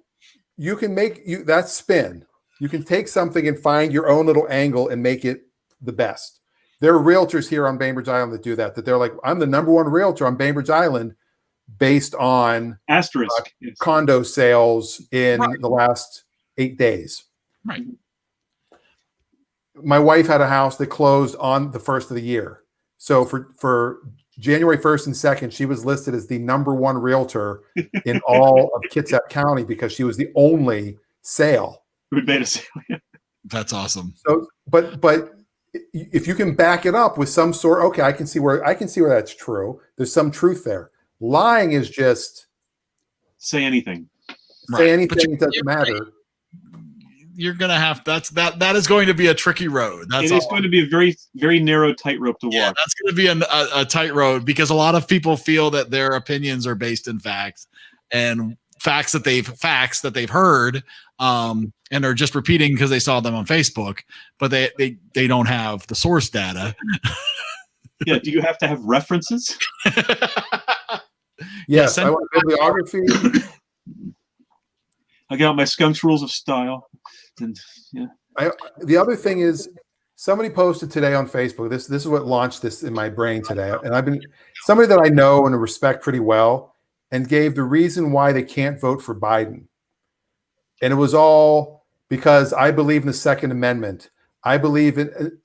you can that spin. You can take something and find your own little angle and make it the best. There are realtors here on Bainbridge Island that do that. That they're like, I'm the #1 realtor on Bainbridge Island based on Asterisk. Yes. condo sales in the last 8 days. Right. My wife had a house that closed on the 1st of the year. So for January 1st and 2nd, she was listed as the #1 realtor in all of Kitsap County because she was the only sale. Who made a sale? That's awesome. So, but if you can back it up with some sort, okay, I can see where that's true. There's some truth there. Lying is just Say anything. say anything. It doesn't matter. You're gonna have that is going to be a tricky road. That's It is going to be a very, very narrow tightrope to walk. Yeah, that's going to be a tight road because a lot of people feel that their opinions are based in facts and facts that they've heard, and are just repeating because they saw them on Facebook, but they don't have the source data. Yeah. Do you have to have references? Yes, send- I want bibliography. I got my Skunk's Rules of Style. And yeah. The other thing is, somebody posted today on Facebook. This is what launched this in my brain today, and I've been somebody that I know and respect pretty well, and gave the reason why they can't vote for Biden, and it was all because I believe in the Second Amendment. I believe in,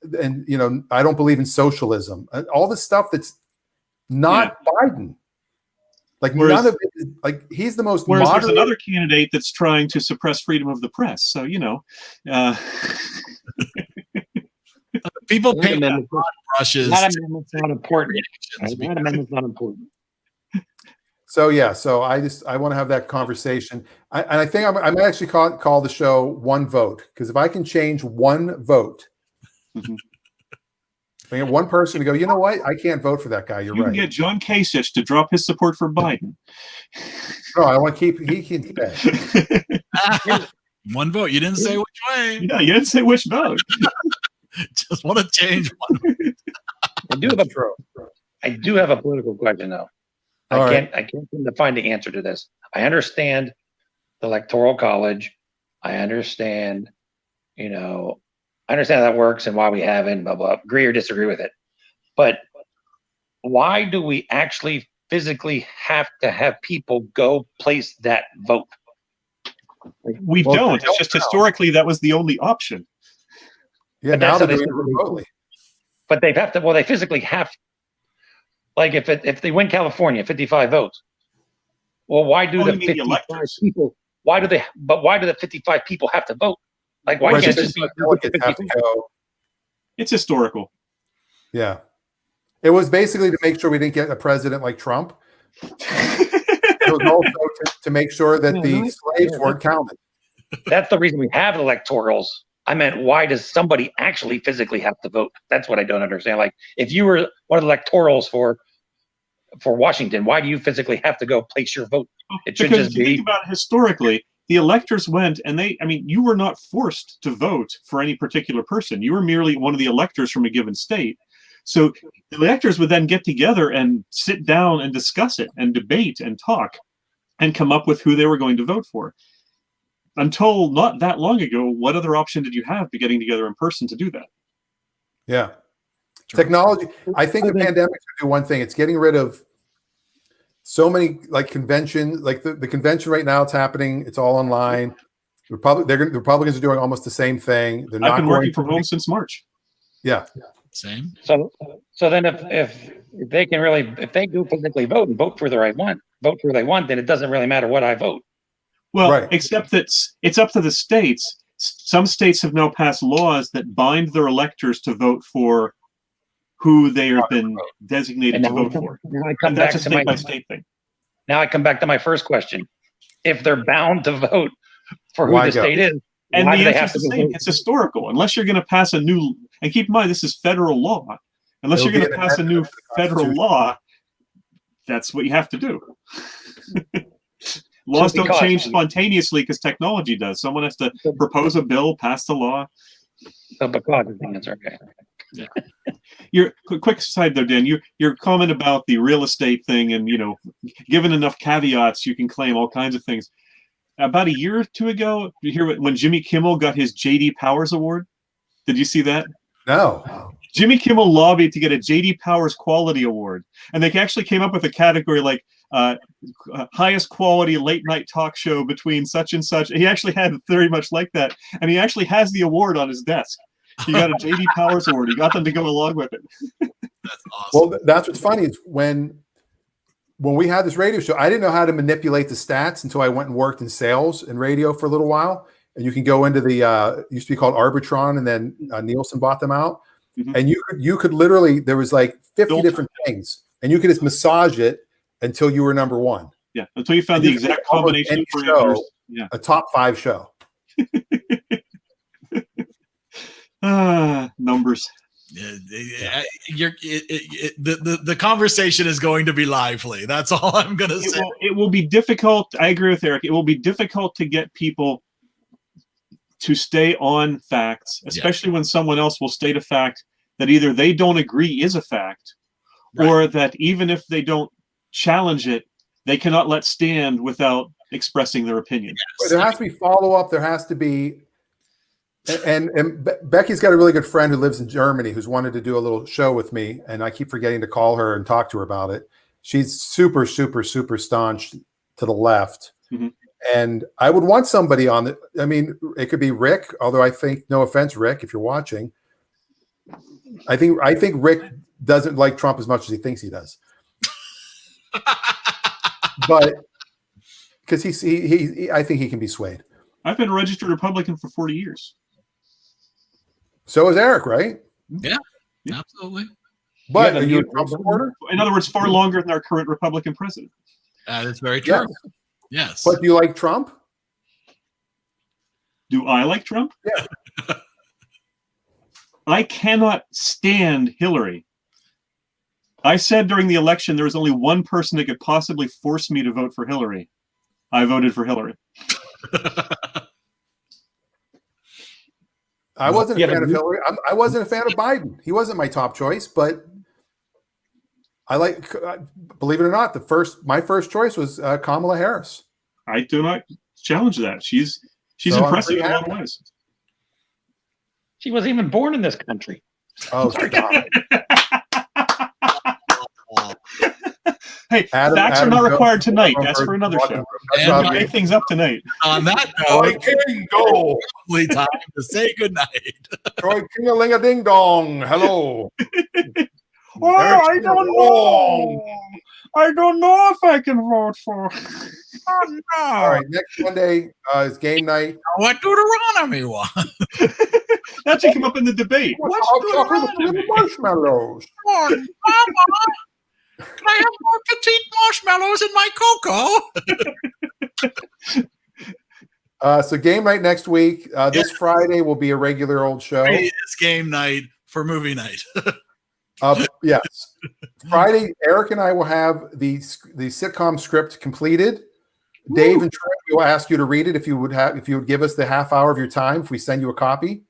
I don't believe in socialism. All this stuff that's not Biden. Like none of it. Like he's the most. Whereas moderate. there's another candidate that's trying to suppress freedom of the press. So People paint broad brushes. That amendment's not important. Right? That amendment's not important. So yeah, so I want to have that conversation, and I think I might actually call the show One Vote, because if I can change one vote, if I get one person to go, you know what, I can't vote for that guy. You're you right. can get John Kasich to drop his support for Biden. No, I want to keep. He can stay. One vote. You didn't say which way. Yeah, you didn't say which vote. Just want to change one. I do have a political question though. I can't seem to find the answer to this. I understand the Electoral College. I understand, I understand how that works and why we have it, and blah, blah, agree or disagree with it. But why do we actually physically have to have people go place that vote? We Well, don't. they It's just historically that was the only option. Yeah, But now that's they're how doing it remotely. But they have to, well, they physically have, like if they win California, 55 votes, well, why do Oh, the you mean the 55 electors? people, why do the 55 people have to vote? Like, why Right, can't it the just be 55 delegates have to 55? go. It's historical. Yeah. It was basically to make sure we didn't get a president like Trump. It was also to make sure that the slaves weren't counted. That's the reason we have electorals. I meant, why does somebody actually physically have to vote? That's what I don't understand. Like, if you were one of the electorals for Washington, why do you physically have to go place your vote? It should Because just if you think be. about it historically, the electors went and you were not forced to vote for any particular person. You were merely one of the electors from a given state. So the electors would then get together and sit down and discuss it and debate and talk and come up with who they were going to vote for. Until not that long ago, what other option did you have to getting together in person to do that? Yeah. Technology. I think the pandemic should do one thing. It's getting rid of so many like conventions, like the convention right now. It's happening. It's all online. The Republicans are doing almost the same thing. They're I've not been going working from home since March. Yeah. Same. So then if they can really, if they do physically vote and vote for who they want, then it doesn't really matter what I vote. Well, Right. except that it's up to the states. Some states have now passed laws that bind their electors to vote for who they have been designated And to now vote for. I And come back that's a to my state by state thing. now I come back to my first question. If they're bound to vote for who Why the go? state is, And why the do they answer have is to the go same. vote? It's historical. Unless you're going to pass a new, and keep in mind, this is federal law. Unless It'll you're going be to an pass a new amendment to the federal Constitution. law, that's what you have to do. Laws don't because- change spontaneously because technology does. Someone has to propose a bill, pass the law. So because is the answer. Okay. Your quick side though, Dan, your comment about the real estate thing and, given enough caveats, you can claim all kinds of things. About a year or two ago, you hear when Jimmy Kimmel got his J.D. Powers Award? Did you see that? No. Jimmy Kimmel lobbied to get a J.D. Powers Quality Award, and they actually came up with a category like highest quality late night talk show between such and such. He actually had it very much like that, and he actually has the award on his desk. He got a J.D. Powers Award. He got them to go along with it. That's awesome. Well, that's what's funny is when we had this radio show, I didn't know how to manipulate the stats until I went and worked in sales and radio for a little while. And you can go into the it used to be called Arbitron, and then Nielsen bought them out. Mhm. And you could literally, there was like 50 Filter. different things, and you could just massage it until you were number one. Yeah, until you found And the you can exact make almost combination of any parameters. show Yeah. a top 5 show. Numbers. The conversation is going to be lively. That's all I'm going to say. It will be difficult. I agree with Eric. It will be difficult to get people to stay on facts, especially when someone else will state a fact that either they don't agree is a fact, or that even if they don't challenge it, they cannot let stand without expressing their opinion. But there has to be follow-up. There has to be, and Becky's got a really good friend who lives in Germany who's wanted to do a little show with me, and I keep forgetting to call her and talk to her about it. She's super, super, super staunch to the left. Mhm. And I would want somebody on the, I mean, it could be Rick, although I think, no offense, Rick, if you're watching, I think Rick doesn't like Trump as much as he thinks he does. But because he I think he can be swayed. I've been a registered Republican for 40 years. So is Eric, right? Yeah, absolutely. But Yeah, are you a you- Trump supporter? In other words, far longer than our current Republican president. That is very true. Yes. Yes. But do you like Trump? Do I like Trump? Yeah. I cannot stand Hillary. I said during the election there was only one person that could possibly force me to vote for Hillary. I voted for Hillary. I wasn't Yeah, a fan but of Hillary. I wasn't a fan of Biden. He wasn't my top choice, but I like, believe it or not, my first choice was Kamala Harris. I do not challenge that. She's So I'm impressive in pretty a lot of ways. She wasn't even born in this country. Oh, stop. Hey, Adam- facts Adam are not Jones- required tonight. That's for another Walking show. around. That's And not We'll me. make things up tonight. On that Troy note, King, go. probably time to say goodnight. Troy King a ling a ding dong. Hello. Oh, I don't know. I don't know if I can vote for. All right, next Monday is game night. What Deuteronomy was? That should come up in the debate. What's I'm talking about Deuteronomy? the marshmallows. Mama, can I have more petite marshmallows in my cocoa? So game night next week. This Friday will be a regular old show. It's game night for movie night. Yes. Friday, Eric and I will have the sitcom script completed. Dave and Troy, we will ask you to read it if you would give us the half hour of your time if we send you a copy.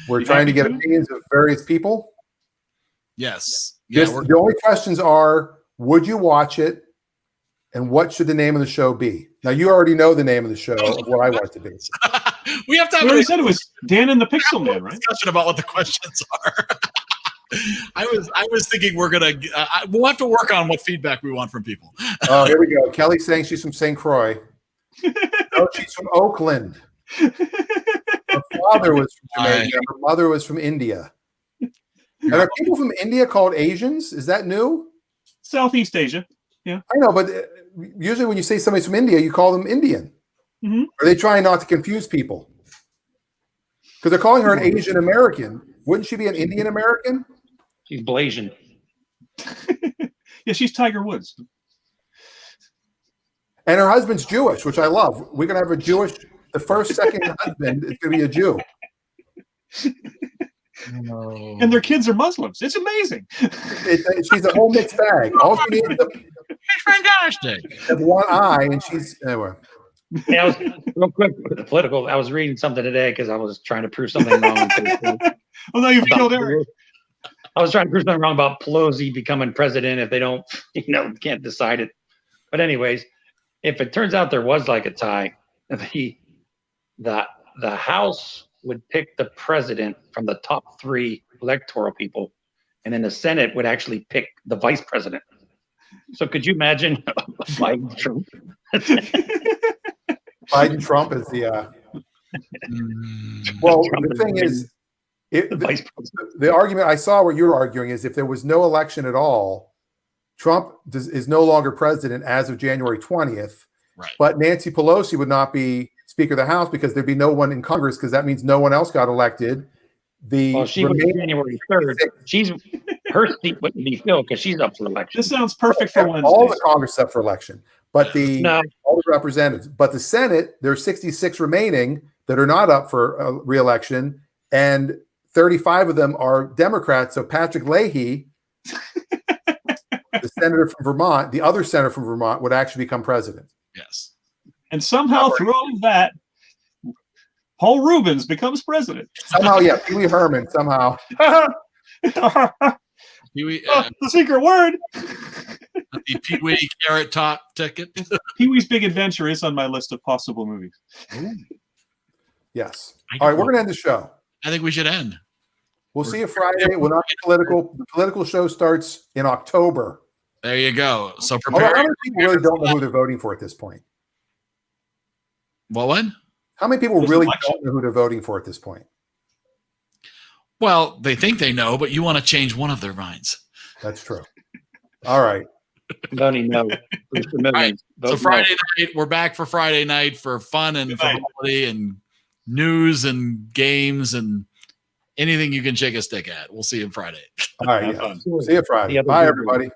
We're You trying to happy get to? opinions of various people. Yes. Yeah, Just, the only questions are: would you watch it, and what should the name of the show be? Now you already know the name of the show of what I want it to be. we have to We have already a said it was Dan and the Pixel Man, right? discussion about what the questions are. I was thinking we're gonna we'll have to work on what feedback we want from people. Oh, here we go. Kelly's saying she's from St. Croix. No, she's from Oakland. Her father was from Jamaica. Her mother was from India. Are there people from India called Asians? Is that new? Southeast Asia. I know, but usually when you say somebody's from India, you call them Indian. Mhm. Are they trying not to confuse people? Because they're calling her an Asian American. Wouldn't she be an Indian American? She's Blasian. Yeah, she's Tiger Woods. And her husband's Jewish, which I love. We're going to have a Jewish, the first, second husband is going to be a Jew. And their kids are Muslims. It's amazing. She's a whole mixed bag. All she needs It's fantastic. is one eye, and she's, anyway. Yeah, I was, real quick, with the political. I was reading something today because I was trying to prove something wrong. Oh, no, you've about killed Eric. I was trying to prove something wrong about Pelosi becoming president if they don't, can't decide it. But anyways, if it turns out there was like a tie, the House would pick the president from the top 3 electoral people, and then the Senate would actually pick the vice president. So could you imagine Biden Trump? Biden Trump is the well. Trump The thing is, the vice president. the argument I saw where you're arguing is if there was no election at all, Trump is no longer president as of January 20th. Right. But Nancy Pelosi would not be Speaker of the House because there'd be no one in Congress because that means no one else got elected. Well, she was January 3rd. Her seat wouldn't be filled because she's up for election. This sounds perfect for Wednesday. all the Congress up for election, but No, all the representatives. But the Senate, there's 66 remaining that are not up for re-election, and 35 of them are Democrats. So Patrick Leahy, the senator from Vermont, the other senator from Vermont, would actually become president. Yes. And somehow, through all of that, Paul Rubens becomes president. Somehow, yeah, Pee Wee Herman, somehow. The Pee-wee, secret word. the Pee-wee Carrot Top ticket. Pee-wee's Big Adventure is on my list of possible movies. Yes. All right, we're going to end the show. I think we should end. We'll see you Friday. We'll not be political. The political show starts in October. There you go. So Although prepare. how many people really don't know who they're voting for at this point? What? How many people There's really election. don't know who they're voting for at this point? Well, they think they know, but you want to change one of their minds. That's true. All right. voting no. Bruce for millions. So Vote no. Friday night, we're back for Friday night for fun and Good night. frivolity and news and games and anything you can shake a stick at. We'll see you Friday. All right. Have Yeah. fun. See you Friday. The other Bye, group. everybody.